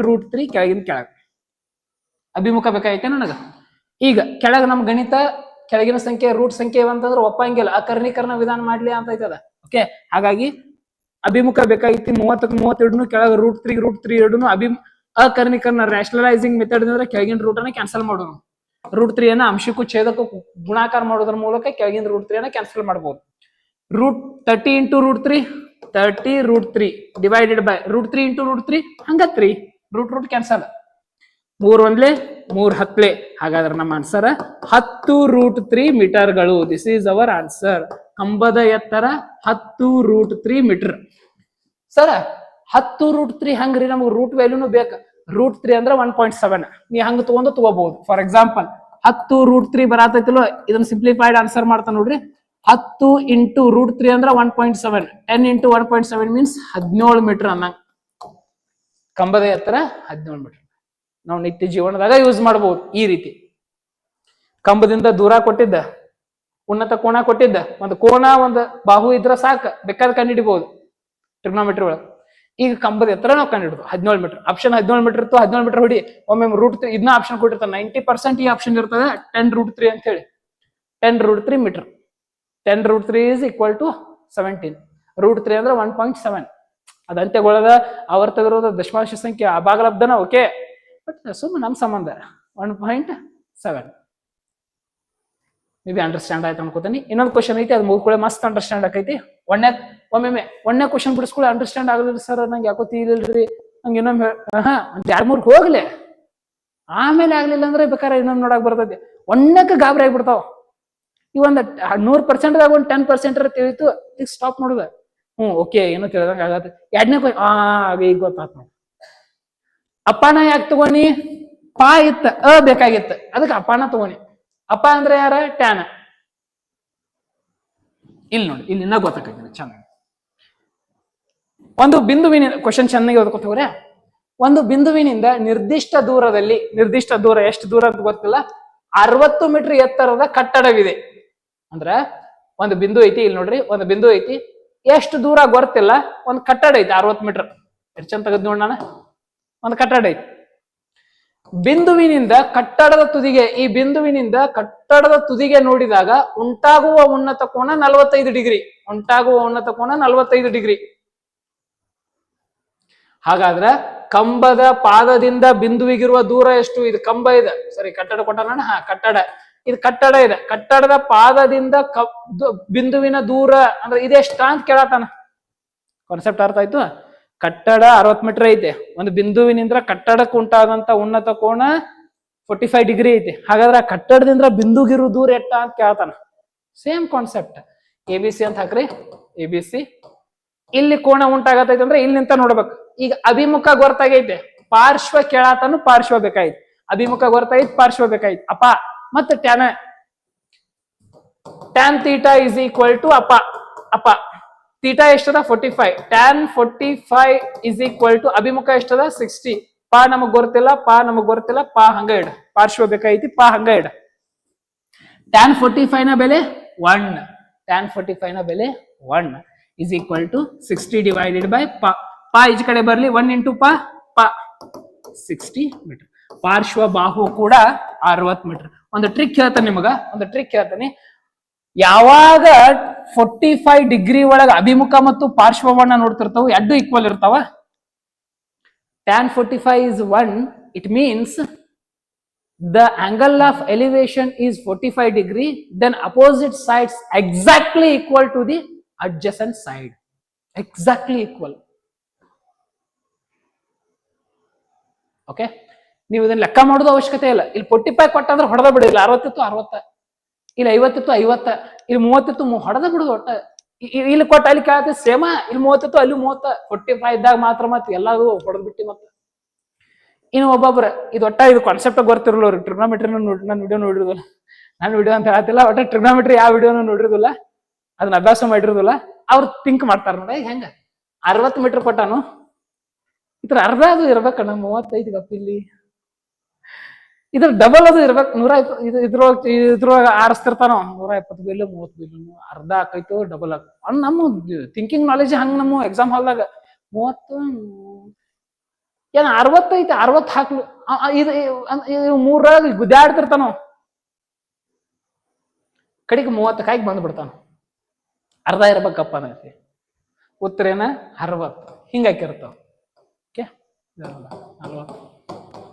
√3 ಕೆಳಗಿನ ಕೆಳಗ ಅಭಿಮುಖ ಬೇಕಾಗೈತೆ ನನಗ. ಈಗ ಕೆಳಗ ನಮ್ ಗಣಿತ ಕೆಳಗಿನ ಸಂಖ್ಯೆ ರೂಟ್ ಸಂಖ್ಯೆ ಅಂತಂದ್ರೆ ಒಪ್ಪಂಗಿಲ್ಲ. ಅಕರ್ಣೀಕರಣ ವಿಧಾನ ಮಾಡ್ಲಿ ಅಂತ ಐತದ. ಓಕೆ, ಹಾಗಾಗಿ ಅಭಿಮುಖ ಬೇಕಾಗಿತ್ತು. 30ಕ್ಕೆ 30 ಇಡನು, ಕೆಳಗ √3 ಇಡನು. ಅಕರ್ಣೀಕರಣ ರ್ಯಾಷನಲೈಸಿಂಗ್ ಮೆಥಡ್ ಅಂದ್ರೆ ಕೆಳಗಿನ ರೂಟ್ ಅನ್ನ ಕ್ಯಾನ್ಸಲ್ ಮಾಡೋಣ. √3 ಅನ್ನ ಅಂಶಕ್ಕೂ ಛೇದಕ್ಕೂ ಗುಣಾಕಾರ ಮಾಡೋದ್ರ ಮೂಲಕ ಕೆಳಗಿನ √3 ಅನ್ನ ಕ್ಯಾನ್ಸಲ್ ಮಾಡಬಹುದು. √30 ಇಂಟು √3 30 √3 ಡಿವೈಡೆಡ್ ಬೈ √3 ಇಂಟು √3 ಹಂಗ 3 ರೂಟ್ ಕ್ಯಾನ್ಸಲ್. 3 ಒಂದ್ಲೆ 3 ಹತ್ಲೆ. ಹಾಗಾದ್ರೆ ನಮ್ಮ ಆನ್ಸರ್ 10 √3 ಮೀಟರ್ಗಳು. This is our answer. ಕಂಬದ ಎತ್ತರ 10 √3 ಮೀಟರ್. ಸರ್ 10 √3 ಹಂಗ್ರಿ, ನಮ್ಗೆ ರೂಟ್ ವ್ಯಾಲ್ಯೂನು ಬೇಕು. √3 ಅಂದ್ರೆ 1.7. ನೀ ಹಂಗ ತಗೋಬಹುದು. ಫಾರ್ ಎಕ್ಸಾಂಪಲ್ 10 √3 ಬರತೈತಿಲ್ಲ, ಇದನ್ನ ಸಿಂಪ್ಲಿಫೈಡ್ ಆನ್ಸರ್ ಮಾಡ್ತಾ ನೋಡ್ರಿ. 10 ಇಂಟು √3 ಅಂದ್ರೆ 1.7. 10 ಇಂಟು 1.7 ಮೀನ್ಸ್ 17 ಮೀಟರ್ ಅನ್ನ. ಕಂಬದ ಎತ್ತರ 17 ಮೀಟರ್. ನಾವು ನಿತ್ಯ ಜೀವನದಾಗ ಯೂಸ್ ಮಾಡಬಹುದು ಈ ರೀತಿ. ಕಂಬದಿಂದ ದೂರ ಕೊಟ್ಟಿದ್ದ, ಉನ್ನತ ಕೋನ ಕೊಟ್ಟಿದ್ದ, ಒಂದು ಕೋನ ಒಂದು ಬಾಹು ಇದ್ರ ಸಾಕು, ಬೇಕಾದ್ರೆ ಕಂಡುಹಿಡಿಬಹುದು ಟ್ರಿಗ್ನೋಮೆಟ್ರಿ ಒಳಗೆ. ಈಗ ಕಂಬದ ಎತ್ತರ ನಾವು ಕಂಡುಹಿಡಿದು 17 ಮೀಟರ್. ಆಪ್ಷನ್ 17 ಮೀಟರ್ ಇತ್ತು, 17 ಮೀಟರ್ ಹೊಡಿ. ಒಮ್ಮೆ √3 ಇದನ್ನ ಆಪ್ಷನ್ ಕೊಟ್ಟಿರ್ತಾರೆ. 90% ಈ ಆಪ್ಷನ್ ಇರ್ತದೆ 10 √3 ಅಂತ ಹೇಳಿ. 10 √3 ಮೀಟರ್. 10 √3 is equal to 17. √3 ಅಂದ್ರೆ 1.7. ಅದ ಅಂತ್ಯಗೊಳ್ಳದ ಆವರ್ತವಿರೋದ ದಶಮಾಂಶ ಸಂಖ್ಯೆ ಅಭಾಗಲಬ್ಧನ. ಓಕೆ, ಬಟ್ ಸುಮ್ಮನೆ ನಮ್ಮ ಸಂಬಂಧ 1.7. ಮೇ ಬಿ ಅಂಡರ್ಸ್ಟ್ಯಾಂಡ್ ಆಯ್ತು ಅನ್ಕೋತೀನಿ. ಇನ್ನೊಂದು ಕ್ವಶನ್ ಐತಿ, ಅದು ಮುಗ್ಕೊಳ್ಳೆ ಮಸ್ತ್ ಅಂಡರ್ಸ್ಟ್ಯಾಂಡ್ ಆಕೈತಿ. ಒಣ್ಣೆ ಕ್ವಶನ್ ಬಿಡಿಸ್ಕೊಳ್ಳಿ ಅಂಡರ್ಸ್ಟ್ಯಾಂಡ್ ಆಗಲಿಲ್ಲ ಸರ್, ನಂಗೆ ಯಾಕೋ ತಿಳಿಲ್ರಿ, ನಂಗೆ ಇನ್ನೊಮ್ಮೆ ಅಂತ 2-3 ಹೋಗ್ಲಿ, ಆಮೇಲೆ ಆಗ್ಲಿಲ್ಲ ಅಂದ್ರೆ ಬೇಕಾದ್ರೆ ಇನ್ನೊಮ್ಮೆ ನೋಡಕ್ ಬರ್ತೈತಿ. ಒಣ್ಣಕ್ಕೆ ಗಾಬರಿ ಆಗ್ಬಿಡ್ತಾವ. ಈ ಒಂದು 100%ದಾಗ ಒಂದು 10% ತಿಳಿತು, ಈಗ ಸ್ಟಾಪ್ ಮಾಡುದ. ಓಕೆ, ಏನೋ ತಿಳಿದಂಗ ಆಗತ್ತೆ. 2ನೇ ಈಗ ಗೊತ್ತಾತ್ ನೋಡಿ. ಅಪ್ಪನ ಯಾಕೆ ತಗೋನಿ? ಪಾ ಇತ್ತ, ಬೇಕಾಗಿತ್ತು, ಅದಕ್ಕೆ ಅಪ್ಪನ ತಗೋನಿ. ಅಪ್ಪ ಅಂದ್ರೆ ಯಾರ? ಟ್ಯಾನ. ಇಲ್ಲಿ ನೋಡಿ, ಇಲ್ಲಿ ಇನ್ನ ಗೊತ್ತಾಕೈತಿ ಚೆನ್ನಾಗಿ. ಒಂದು ಬಿಂದುವಿನ ಕ್ವಶನ್ ಚೆನ್ನಾಗಿ ಓದ್ಕೊತ ಹೋಗ್ರೆ. ಒಂದು ಬಿಂದುವಿನಿಂದ ನಿರ್ದಿಷ್ಟ ದೂರದಲ್ಲಿ, ನಿರ್ದಿಷ್ಟ ದೂರ ಎಷ್ಟು ದೂರ ಅಂತ ಗೊತ್ತಿಲ್ಲ, 60 ಮೀಟರ್ ಎತ್ತರದ ಕಟ್ಟಡವಿದೆ. ಅಂದ್ರ ಒಂದು ಬಿಂದು ಐತಿ, ಇಲ್ಲಿ ನೋಡ್ರಿ, ಒಂದು ಬಿಂದು ಐತಿ, ಎಷ್ಟು ದೂರ ಗೊತ್ತಿಲ್ಲ, ಒಂದು ಕಟ್ಟಡ ಐತಿ 60 ಮೀಟರ್. ಎಷ್ಟು ಚಂದ ತೆಗೆದ್ ನೋಡ್ ನಾನು. ಒಂದು ಕಟ್ಟಡ ಐತಿ. ಬಿಂದುವಿನಿಂದ ಕಟ್ಟಡದ ತುದಿಗೆ, ಈ ಬಿಂದುವಿನಿಂದ ಕಟ್ಟಡದ ತುದಿಗೆ ನೋಡಿದಾಗ ಉಂಟಾಗುವ ಉನ್ನತ ಕೋನ 45 ಡಿಗ್ರಿ. ಉಂಟಾಗುವ ಉನ್ನತ ಕೋನ 45 ಡಿಗ್ರಿ. ಹಾಗಾದ್ರೆ ಕಂಬದ ಪಾದದಿಂದ ಬಿಂದುವಿಗಿರುವ ದೂರ ಎಷ್ಟು? ಇದು ಕಂಬ ಇದೆ, ಸರಿ, ಕಟ್ಟಡ ಕೊಟ್ಟಾನ. ಕಟ್ಟಡ, ಇದು ಕಟ್ಟಡ ಇದೆ. ಕಟ್ಟಡದ ಪಾದದಿಂದ ಬಿಂದುವಿನ ದೂರ ಅಂದ್ರೆ ಇದೆಷ್ಟ ಅಂತ ಕೇಳತಾನ. ಕಾನ್ಸೆಪ್ಟ್ ಅರ್ಥ ಆಯ್ತು? ಕಟ್ಟಡ 60 ಮೀಟರ್ ಐತೆ. ಒಂದು ಬಿಂದುವಿನಿಂದ ಕಟ್ಟಡಕ್ಕೆ ಉಂಟಾದಂತ ಉನ್ನತ ಕೋನ 45 ಡಿಗ್ರಿ ಐತಿ. ಹಾಗಾದ್ರೆ ಕಟ್ಟಡದಿಂದ ಬಿಂದುಗಿರು ದೂರ ಎಷ್ಟ ಅಂತ ಕೇಳ್ತಾನ. Same concept. ABC ಅಂತ ಹಾಕ್ರಿ, ABC. ಇಲ್ಲಿ ಕೋನ ಉಂಟಾಗತೈತೆ ಅಂದ್ರೆ ಇಲ್ಲಿ ನಿಂತ ನೋಡ್ಬೇಕು. ಈಗ ಅಭಿಮುಖ ಗೊತ್ತಾಗೈತೆ, ಪಾರ್ಶ್ವ ಕೇಳಾತನು, ಪಾರ್ಶ್ವ ಬೇಕಾಯ್ತು. ಅಭಿಮುಖ ಗೊತ್ತಾಯ್ತು, ಪಾರ್ಶ್ವ ಬೇಕಾಯ್ತು. ಅಪ್ಪ ಮತ್ತೆ tan tan theta is equal to ಅಪ ಅಪ ತೀಟಾ ಎಷ್ಟದ 45 ಟ್ಯಾನ್ 45 ಇಸ್ ಈಕ್ವಲ್ ಟು ಅಭಿಮುಖ ಎಷ್ಟದ 60 ಪಾ ನಮಗ್ ಗೊತ್ತಿಲ್ಲ ಪಾ ಹಂಗ ಇಡ ಪಾರ್ಶ್ವ ಬೇಕಾಯ್ತಿ ಪಾ ಹಂಗ ಇಡ ಟ್ಯಾನ್ 45 ನ ಬೆಲೆ 1 ಟ್ಯಾನ್ 45 ನ ಬೆಲೆ 1 is equal to 60 divided by ಪಾ ಈಚ ಕಡೆ ಬರ್ಲಿ 1 ಇಂಟು ಪಾ 60 ಮೀಟರ್. ಪಾರ್ಶ್ವ ಬಾಹು ಕೂಡ 60 ಮೀಟರ್. ಒಂದು ಟ್ರಿಕ್ ಹೇಳ್ತಾನೆ ಯಾವಾಗ 45 ಡಿಗ್ರಿ ಒಳಗ ಅಭಿಮುಖ ಮತ್ತು ಪಾರ್ಶ್ವವನ್ನ ನೋಡ್ತಿರ್ತಾವ ಎರಡು ಈಕ್ವಲ್ ಇರ್ತಾವ. Tan 45 is 1, it means the angle of elevation is 45 degree, then opposite sides exactly equal to the adjacent side. Exactly equal. Okay, ನೀವು ಇದನ್ನ ಲೆಕ್ಕ ಮಾಡೋದು ಅವಶ್ಯಕತೆ ಇಲ್ಲ. ಇಲ್ಲಿ 45 ಕೊಟ್ಟ ಅಂದ್ರೆ ಹೊಡೆದ ಬಿಡಿಲ್ಲ, 60 ಇತ್ತು 60, ಇಲ್ಲಿ 50 ಇತ್ತು 50, ಇಲ್ಲಿ 30 ಇತ್ತು ಹೊಡೆದ ಬಿಡುದು ಒಟ್ಟ. ಇಲ್ಲಿ ಕೊಟ್ಟ ಅಲ್ಲಿ ಕೇಳತ್ತೆ ಸೇಮ, ಇಲ್ಲಿ 30 ಇತ್ತು ಅಲ್ಲಿ 30, 45 ಇದ್ದಾಗ ಮಾತ್ರ ಮತ್ತೆ ಎಲ್ಲಾರು ಹೊಡೆದ್ ಬಿಟ್ಟಿ. ಮತ್ತೆ ಇನ್ನು ಒಬ್ಬೊಬ್ರ ಇದು ಒಟ್ಟ ಇದು ಕಾನ್ಸೆಪ್ಟ್ ಗೊತ್ತಿರಲ್ಲ ಅವ್ರಿಗೆ. ಟ್ರಿಗ್ನೋಮೆಟ್ರಿ ನಾನು ವಿಡಿಯೋ ನೋಡಿರೋದಿಲ್ಲ, ನಾನು ವಿಡಿಯೋ ಅಂತ ಹೇಳ್ತಿಲ್ಲ, ಒಟ್ಟ ಟ್ರಿಗ್ನೋಮೆಟ್ರಿ ಯಾವ ವಿಡಿಯೋನು ನೋಡಿರೋದಿಲ್ಲ, ಅದನ್ನ ಅಭ್ಯಾಸ ಮಾಡಿರೋದಿಲ್ಲ. ಅವ್ರು ಥಿಂಕ್ ಮಾಡ್ತಾರ ನೋಡ ಹೆಂಗ 60 ಮೀಟರ್ ಕೊಟ್ಟಾನು, ಇದ್ರ ಅರ್ಧ ಅದು ಇರ್ಬೇಕಣ್ಣ 35 ಗಪ್ಪ, ಇಲ್ಲಿ ಇದ್ರ ಡಬಲ್ ಅದು ಇರ್ಬೇಕು 120. ಇದ್ರೊಳಗ ಆರಿಸ್ತಿರ್ತಾನ 120 ಬಿಲ್ 30 ಬಿಲ್, ಅರ್ಧ ಆಕೈತು ಡಬಲ್ ಆಕ. ನಮ್ಮ ಥಿಂಕಿಂಗ್ ನಾಲೆಜ್ ಹಂಗ. ನಮ್ಮ ಎಕ್ಸಾಮ್ ಹಾಲ್ದಾಗ 30 ಏನ್ 60 ಐತಿ 60 ಹಾಕ್ಲು, ಇದು 3 ಗುದ್ದಾಡ್ತಿರ್ತಾನ, ಕಡಿಗೆ 30 ಕಾಯ್ಗೆ ಬಂದ್ಬಿಡ್ತಾನ. ಅರ್ಧ ಇರ್ಬೇಕಪ್ಪ ಅನ್ನತಿ. ಉತ್ತರೇನ 60 ಹಿಂಗ ಹಾಕಿರ್ತಾವ.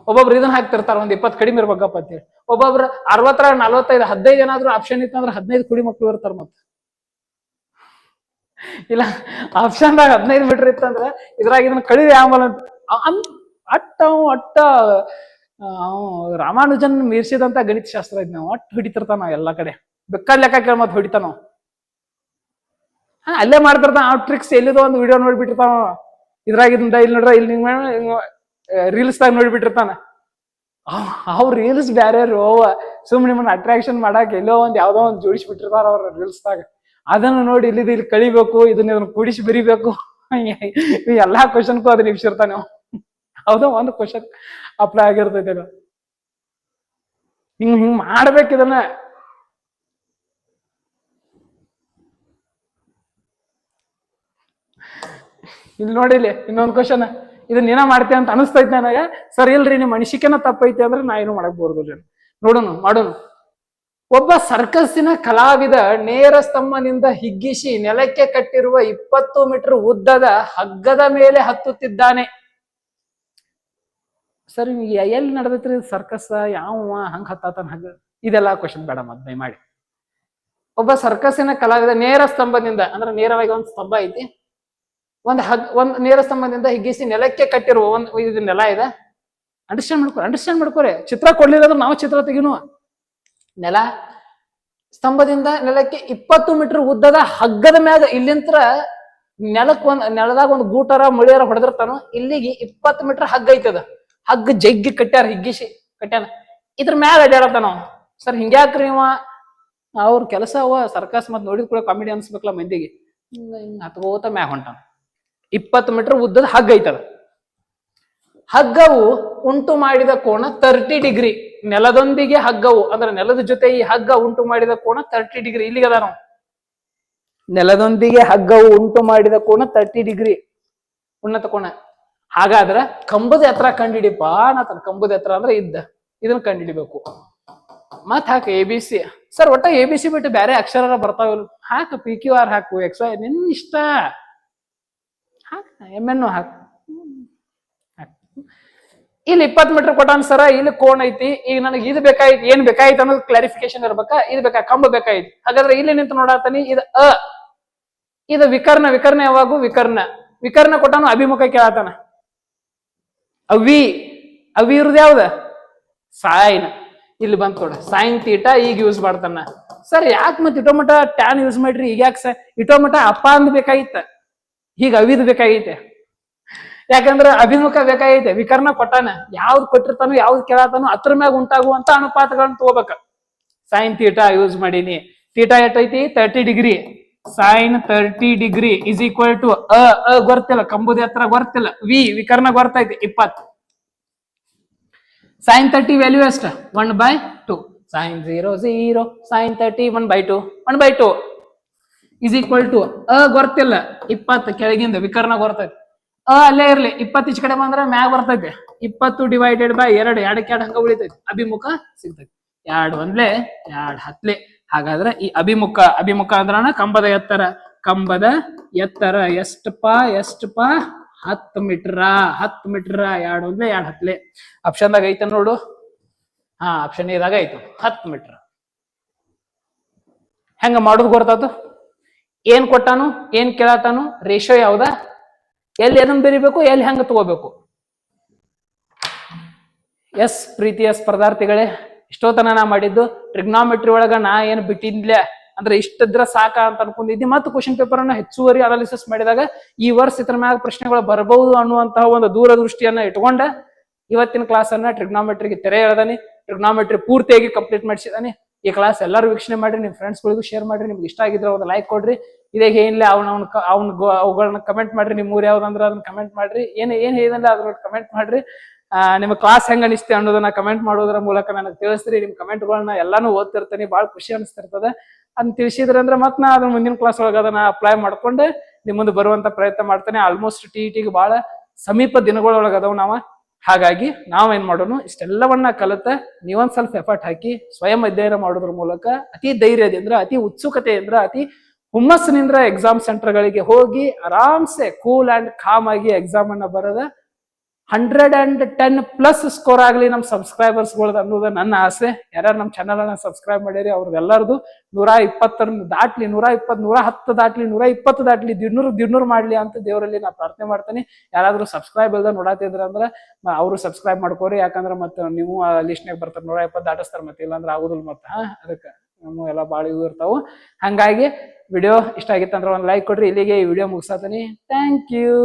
ಒಬ್ಬೊಬ್ರು ಇದನ್ನ ಹಾಕ್ತಿರ್ತಾರ, ಒಂದ್ 20 ಕಡಿಮೆ ಇರ್ಬೇಕಪ್ಪ ಅಂತೇಳಿ. ಒಬ್ಬೊಬ್ರು 60 45 15 ಏನಾದ್ರು ಆಪ್ಷನ್ ಇತ್ತು ಅಂದ್ರೆ 15 ಕುಡಿ ಮಕ್ಳು ಇರ್ತಾರ. ಮತ್ತ ಇಲ್ಲ ಆಪ್ಷನ್ದಾಗ 15 ಮೀಟರ್ ಇತ್ತಂದ್ರ ಇದ್ರಾಗ ಇದನ್ನ ಕಡಿಮೆ ಆಂಬಲ್ ಅಟ್ಟ ರಾಮಾನುಜನ್ ಮೀರ್ಸಿದಂತ ಗಣಿತ ಶಾಸ್ತ್ರ ಇದ್ ನಾವು ಅಟ್ಟು ಹೊಡಿತಿರ್ತಾನ ಎಲ್ಲಾ ಕಡೆ. ಬೇಕಾದ ಲೆಕ್ಕ ಕೇಳ ಮತ್ ಹೊಡಿತಾನ. ಅಲ್ಲೇ ಮಾಡ್ತಿರ್ತಾನ ಆ ಟ್ರಿಕ್ಸ್. ಎಲ್ಲಿದೋ ಒಂದು ವಿಡಿಯೋ ನೋಡ್ಬಿಟ್ಟಿರ್ತಾನ, ಇದ್ರಾಗಿಂದ ಇಲ್ಲಿ ನೋಡ್ರ ಇಲ್ಲಿ ರೀಲ್ಸ್ ದಾಗ ನೋಡ್ಬಿಟ್ಟಿರ್ತಾನ. ಅವ್ ರೀಲ್ಸ್ ಬ್ಯಾರೆ ರೋವ, ಸುಮ್ ನಿಮ್ಮನ್ನ ಅಟ್ರಾಕ್ಷನ್ ಮಾಡಾಕ ಎಲ್ಲೋ ಒಂದ್ ಯಾವ್ದೋ ಒಂದ್ ಜೋಡಿಸ್ಬಿಟ್ಟಿರ್ತಾರ ಅವ್ರ ರೀಲ್ಸ್ ದಾಗ. ಅದನ್ನ ನೋಡಿ ಇಲ್ಲಿ ಕಳಿಬೇಕು, ಇದನ್ನ ಕೂಡಿಸಿ ಬರಿಬೇಕು, ಎಲ್ಲಾ ಕ್ವಶನ್ಗೂ ಅದನ್ನ ನಿಪ್ಸಿರ್ತಾನೆ. ಹೌದಾ, ಒಂದು ಕ್ವಶನ್ ಅಪ್ಲೈ ಆಗಿರ್ತೈತೆ. ಹಿಂಗ್ ಮಾಡ್ಬೇಕು ಇದನ್ನ. ಇಲ್ಲಿ ನೋಡಿಲಿ ಇನ್ನೊಂದು ಕ್ವಶನ್, ಇದನ್ನ ಏನ ಮಾಡ್ತೇವೆ ಅಂತ ಅನಿಸ್ತೈತಿ ನನಗ. ಸರ್ ಇಲ್ರಿ ನಿಮ್ ಮನುಷ್ಯಕೆನ ತಪ್ಪೈತಿ ಅಂದ್ರೆ ನಾ ಏನು ಮಾಡಕ್ ಬೋರ್ದಿಲ್ಲ. ಮಾಡೋಣ. ಒಬ್ಬ ಸರ್ಕಸ್ಸಿನ ಕಲಾವಿದ ನೇರ ಸ್ತಂಭದಿಂದ ಹಿಗ್ಗಿಸಿ ನೆಲಕ್ಕೆ ಕಟ್ಟಿರುವ 20 ಮೀಟರ್ ಉದ್ದದ ಹಗ್ಗದ ಮೇಲೆ ಹತ್ತುತ್ತಿದ್ದಾನೆ. ಸರ್ ಎಲ್ಲಿ ನಡೆದೈತ್ರಿ ಸರ್ಕಸ್, ಯಾವ ಹಂಗ ಹತ್ತಾತನ ಹಗ್ಗ? ಇದೆಲ್ಲ ಕ್ವಶನ್ ಬೇಡ ಮತ್ ಮಾಡಿ. ಒಬ್ಬ ಸರ್ಕಸ್ಸಿನ ಕಲಾವಿದ ನೇರ ಸ್ತಂಭದಿಂದ, ಅಂದ್ರೆ ನೇರವಾಗಿ ಒಂದ್ ಸ್ತಂಭ ಐತಿ, ಒಂದ್ ನೇರ ಸ್ತಂಭದಿಂದ ಹಿಗ್ಗಿಸಿ ನೆಲಕ್ಕೆ ಕಟ್ಟಿರುವ ಇದು ನೆಲ ಇದೆ. ಅಂಡರ್ಸ್ಟ್ಯಾಂಡ್ ಮಾಡ್ಕೋರಿ. ಚಿತ್ರ ಕೊಡ್ಲಿಲ್ಲ ನಾವು ಚಿತ್ರ ತೆಗಿನು. ನೆಲ, ಸ್ತಂಭದಿಂದ ನೆಲಕ್ಕೆ 20 ಮೀಟರ್ ಉದ್ದದ ಹಗ್ಗದ ಮ್ಯಾಗ, ಇಲ್ಲಿಂತ್ರ ನೆಲದಾಗ ಒಂದು ಗೂಟರ ಮಳಿಯರ ಹೊಡೆದಿರ್ತಾನು, ಇಲ್ಲಿಗೆ 20 ಮೀಟರ್ ಹಗ್ಗ ಐತದ. ಹಗ್ಗ ಜಗ್ಗಿ ಕಟ್ಟ್ಯಾರ, ಹಿಗ್ಗಿಸಿ ಕಟ್ಟ್ಯಾನ, ಇದ್ರ ಮ್ಯಾಲ ಅಡ್ಯಾಡತಾನ. ಸರ್ ಹಿಂಗ್ಯಾಕ್ರಿ ಇವ? ಅವ್ರ ಕೆಲಸ ಅವ ಸರ್ಕಸ್, ಮತ್ ನೋಡಿದ್ ಕೂಡ ಕಾಮಿಡಿ ಅನ್ಸ್ಬೇಕಲ್ಲ ಮಂದಿಗೆ. ಹಿಂಗ ಹತ್ಕೋತ ಮ್ಯಾಗ ಹೊಂಟಾನ. 20 ಮೀಟರ್ ಉದ್ದದ ಹಗ್ಗ ಐತದ. ಹಗ್ಗವು ಉಂಟು ಮಾಡಿದ ಕೋನ 30 ಡಿಗ್ರಿ. ನೆಲದೊಂದಿಗೆ ಹಗ್ಗವು, ಅಂದ್ರೆ ನೆಲದ ಜೊತೆ ಈ ಹಗ್ಗ ಉಂಟು ಮಾಡಿದ ಕೋನ 30 ಡಿಗ್ರಿ. ಇಲ್ಲಿಗೆ ಅದ ನಾವು. ನೆಲದೊಂದಿಗೆ ಹಗ್ಗವು ಉಂಟು ಮಾಡಿದ ಕೋನ 30 ಡಿಗ್ರಿ ಉನ್ನತ ಕೋನ. ಹಾಗಾದ್ರ ಕಂಬದ ಎತ್ತರ ಕಂಡಿಡಿಪಾ ನಾತನ. ಕಂಬದ ಎತ್ತರ ಅಂದ್ರೆ ಇದನ್ನ ಕಂಡಿಡಿಬೇಕು. ಮತ್ ಹಾಕ ABC. ಸರ್ ಒಟ್ಟ ABC ಬಿಟ್ಟು ಬೇರೆ ಅಕ್ಷರ ಬರ್ತಾವಲ್ಲ, ಹಾಕ PQR ಹಾಕು, XY ನಿನ್ ಇಷ್ಟ. ಹಾಕ MN ಹಾಕ. ಇಲ್ಲಿ 20 ಮೀಟರ್ ಕೊಟ್ಟಾನ ಸರ, ಇಲ್ಲಿ ಕೋನ್ ಐತಿ. ಈಗ ನನಗೆ ಇದು ಬೇಕಾಯ್ತು, ಏನ್ ಬೇಕಾಯ್ತು ಅನ್ನೋದು ಕ್ಲಾರಿಫಿಕೇಶನ್ ಇರ್ಬೇಕಾ? ಇದು ಕಂಬ ಬೇಕಾಯ್ತು. ಹಾಗಾದ್ರೆ ಇಲ್ಲಿ ನಿಂತು ನೋಡಾತಾನಿ, ಇದು ವಿಕರ್ಣ. ಯಾವಾಗೂ ವಿಕರ್ಣ ಕೊಟ್ಟಾನು, ಅಭಿಮುಖ ಕೇಳತಾನ. ಅವಿ ಇರುದ ಯಾವ್ದ? ಸೈನ್. ಇಲ್ಲಿ ಬಂತ ನೋಡ, ಸೈನ್ ತೀಟಾ. ಈಗ ಯೂಸ್ ಮಾಡ್ತಾನ. ಸರ್ ಯಾಕೆ ಮತ್ತೆ ಇಟೋಮಟ ಟ್ಯಾನ್ ಯೂಸ್ ಮಾಡ್ರಿ? ಈಗ ಯಾಕೆ ಇಟೋಮಟ ಅಪ್ಪ ಅಂದ್ ಬೇಕಾಗಿತ್ತ, ಈಗ ಅವಿದ್ ಬೇಕಾಗೈತೆ. ಯಾಕಂದ್ರ ಅಭಿಮುಖ ಬೇಕಾಗೈತೆ. ವಿಕರ್ಣ ಕೊಟ್ಟಾನ, ಯಾವ್ದು ಕೊಟ್ಟಿರ್ತಾನೋ ಯಾವ್ದು ಕೇಳತಾನೋ ಅದ್ರ ಮ್ಯಾಗ ಉಂಟಾಗುವಂತ ಅನುಪಾತಗಳನ್ನ ತಗೋಬೇಕ. ಸೈನ್ ತೀಟಾ ಯೂಸ್ ಮಾಡೀನಿ. ಥೀಟಾ ಎಷ್ಟೈತಿ 30 degree. Sine 30 degree is equal to ಗೊತ್ತಿಲ್ಲ, ಕಂಬುದ ಎತ್ತರ ಗೊತ್ತಿಲ್ಲ, ವಿಕರ್ಣ ಗೊತ್ತೈತಿ 20. ಸೈನ್ 30 ವ್ಯಾಲ್ಯೂ ಎಷ್ಟು? 1/2. Sine 0 0, sine 30 1/2 1/2 is equal to ಗೊತ್ತಿಲ್ಲ 20 ಕೆಳಗಿಂದ ವಿಕರ್ಣ ಗೊತ್ತೈತಿ. ಅಲ್ಲೇ ಇರ್ಲಿ, 20 ಈಚ ಕಡೆ ಬಂದ್ರೆ ಮ್ಯಾಗ ಬರ್ತೈತೆ. 20 ಡಿವೈಡೆಡ್ ಬೈ 2, 2 ಹಂಗ ಉಳಿತೈತಿ, ಅಭಿಮುಖ ಸಿಗ್ತೈತಿ. 2 1 2 10. ಹಾಗಾದ್ರೆ ಈ ಅಭಿಮುಖ ಅಂದ್ರನ ಕಂಬದ ಎತ್ತರ ಎಷ್ಟಪ್ಪ 10 ಮೀಟರ್. 10 ಮೀಟರ್. 2 1 2 10. ಆಪ್ಷನ್ದಾಗ ಐತೆ ನೋಡು. ಆಪ್ಷನ್ ಇದಾಗ ಐತು 10 ಮೀಟರ್. ಹೆಂಗ ಮಾಡೋದು ಗೊತ್ತಾತು? ಏನ್ ಕೊಟ್ಟಾನು, ಏನ್ ಕೇಳತಾನು, ರೇಷಿಯೋ ಯಾವ್ದ, ಎಲ್ಲಿ ಏನನ್ನ ಬೆರಿಬೇಕು, ಎಲ್ಲಿ ಹೆಂಗ ತಗೋಬೇಕು. ಎಸ್ ಪ್ರೀತಿಯ ಸ್ಪರ್ಧಾರ್ಥಿಗಳೇ, ಇಷ್ಟೋತನ ನಾ ಮಾಡಿದ್ದು ಟ್ರಿಗ್ನಾಮೆಟ್ರಿ ಒಳಗ ನಾ ಏನ್ ಬಿಟ್ಟಿದ್ಲೆ ಅಂದ್ರೆ ಇಷ್ಟಿದ್ರ ಸಾಕ ಅಂತ ಅನ್ಕೊಂಡಿದ್ದಿ. ಮತ್ತು ಕ್ವಶನ್ ಪೇಪರ್ ಅನ್ನ ಹೆಚ್ಚುವರಿ ಅನಾಲಿಸಿಸ್ ಮಾಡಿದಾಗ ಈ ವರ್ಷ ಇತರ ಮ್ಯಾಗ ಪ್ರಶ್ನೆಗಳು ಬರಬಹುದು ಅನ್ನುವಂತಹ ಒಂದು ದೂರದೃಷ್ಟಿಯನ್ನ ಇಟ್ಕೊಂಡ ಇವತ್ತಿನ ಕ್ಲಾಸ್ ಅನ್ನ ಟ್ರಿಗ್ನಾಮೆಟ್ರಿಗೆ ತೆರೆ ಎಳೆದಾನಿ. ಟ್ರಿಗ್ನಾಮೆಟ್ರಿ ಪೂರ್ತಿಯಾಗಿ ಕಂಪ್ಲೀಟ್ ಮಾಡಿಸಿದಾನೆ. ಈ ಕ್ಲಾಸ್ ಎಲ್ಲರೂ ವೀಕ್ಷಣೆ ಮಾಡ್ರಿ, ನಿಮ್ ಫ್ರೆಂಡ್ಸ್ ಗಳಿಗೂ ಶೇರ್ ಮಾಡ್ರಿ. ನಿಮ್ಗೆ ಇಷ್ಟ ಆಗಿದ್ರೆ ಒಂದು ಲೈಕ್ ಕೊಡ್ರಿ. ಇದೇ ಏನಿಲ್ಲ ಅವುಗಳನ್ನ ಕಮೆಂಟ್ ಮಾಡ್ರಿ. ನಿಮ್ ಊರ್ ಯಾವ್ದಂದ್ರೆ ಅದನ್ನ ಕಮೆಂಟ್ ಮಾಡ್ರಿ. ಏನ್ ಹೇಳಿದಲ್ಲ ಅದ್ರ ಕಮೆಂಟ್ ಮಾಡ್ರಿ. ನಿಮ್ಮ ಕ್ಲಾಸ್ ಹೆಂಗ ಅನಿಸ್ತೆ ಅನ್ನೋದನ್ನ ಕಮೆಂಟ್ ಮಾಡೋದ್ರ ಮೂಲಕ ನನಗೆ ತಿಳಿಸ್ರಿ. ನಿಮ್ ಕಮೆಂಟ್ಗಳನ್ನ ಎಲ್ಲಾನು ಓದ್ತಿರ್ತೀನಿ, ಬಹಳ ಖುಷಿ ಅನಿಸ್ತಿರ್ತದೆ. ಅದನ್ನ ತಿಳಿಸಿದ್ರೆ ಅಂದ್ರೆ ಮತ್ತೆ ನಾ ಅದನ್ನ ಮುಂದಿನ ಕ್ಲಾಸ್ ಒಳಗೆ ಅದನ್ನ ಅಪ್ಲೈ ಮಾಡ್ಕೊಂಡು ನಿಮ್ ಮುಂದೆ ಬರುವಂತ ಪ್ರಯತ್ನ ಮಾಡ್ತೇನೆ. ಆಲ್ಮೋಸ್ಟ್ ಟಿಇಟಿಗೆ ಬಹಳ ಸಮೀಪ ದಿನಗಳೊಳಗೆ ಅದಾವ ನಾವ. ಹಾಗಾಗಿ ನಾವೇನ್ ಮಾಡೋಣ, ಇಷ್ಟೆಲ್ಲವನ್ನ ಕಲಿತ ನೀವೊಂದ್ ಸ್ವಲ್ಪ ಎಫರ್ಟ್ ಹಾಕಿ ಸ್ವಯಂ ಅಧ್ಯಯನ ಮಾಡೋದ್ರ ಮೂಲಕ ಅತಿ ಧೈರ್ಯದಿಂದ, ಅತಿ ಉತ್ಸುಕತೆಯಿಂದ, ಅತಿ ಹುಮ್ಮಸ್ಸಿನಿಂದ ಎಕ್ಸಾಮ್ ಸೆಂಟರ್ ಗಳಿಗೆ ಹೋಗಿ ಆರಾಮ್ಸೆ ಕೂಲ್ ಅಂಡ್ ಕಾಮ್ ಆಗಿ ಎಕ್ಸಾಮ್ ಅನ್ನ ಬರದ 110+ ಸ್ಕೋರ್ ಆಗ್ಲಿ ನಮ್ ಸಬ್ಸ್ಕ್ರೈಬರ್ಸ್ ಗಳದ ಅನ್ನೋದು ನನ್ನ ಆಸೆ. ಯಾರ್ಯಾರು ನಮ್ ಚಾನಲ್ ಅನ್ನ ಸಬ್ಸ್ಕ್ರೈಬ್ ಮಾಡಿರಿ ಅವ್ರದೆಲ್ಲರದು 120 ದಾಟ್ಲಿ, 120, 110 ದಾಟ್ಲಿ, 120 ದಾಟ್ಲಿ, 100 ಮಾಡ್ಲಿ ಅಂತ ದೇವರಲ್ಲಿ ನಾ ಪ್ರಾರ್ಥನೆ ಮಾಡ್ತೇನೆ. ಯಾರಾದ್ರೂ ಸಬ್ಸ್ಕ್ರೈಬ್ ಇಲ್ದ ನೋಡಾತಿದ್ರ ಅಂದ್ರ ಅವರು ಸಬ್ಸ್ಕ್ರೈಬ್ ಮಾಡ್ಕೋರಿ. ಯಾಕಂದ್ರೆ ಮತ್ತೆ ನೀವು ಲಿಸ್ಟ್ನಾಗ ಬರ್ತಾರೆ 120 ದಾಟಿಸ್ತಾರ, ಮತ್ತೆ ಇಲ್ಲಾಂದ್ರೆ ಆಗುದಿಲ್ಲ ಮತ್ತೆ. ಅದಕ್ಕೆ ನಮ್ಮ ಎಲ್ಲ ಬಾಳ ಇವು ಇರ್ತಾವು. ಹಂಗಾಗಿ ವಿಡಿಯೋ ಇಷ್ಟ ಆಗಿತ್ತಂದ್ರೆ ಒಂದು ಲೈಕ್ ಕೊಡ್ರಿ. ಇಲ್ಲಿಗೆ ಈ ವಿಡಿಯೋ ಮುಗಿಸತೀನಿ. Thank you.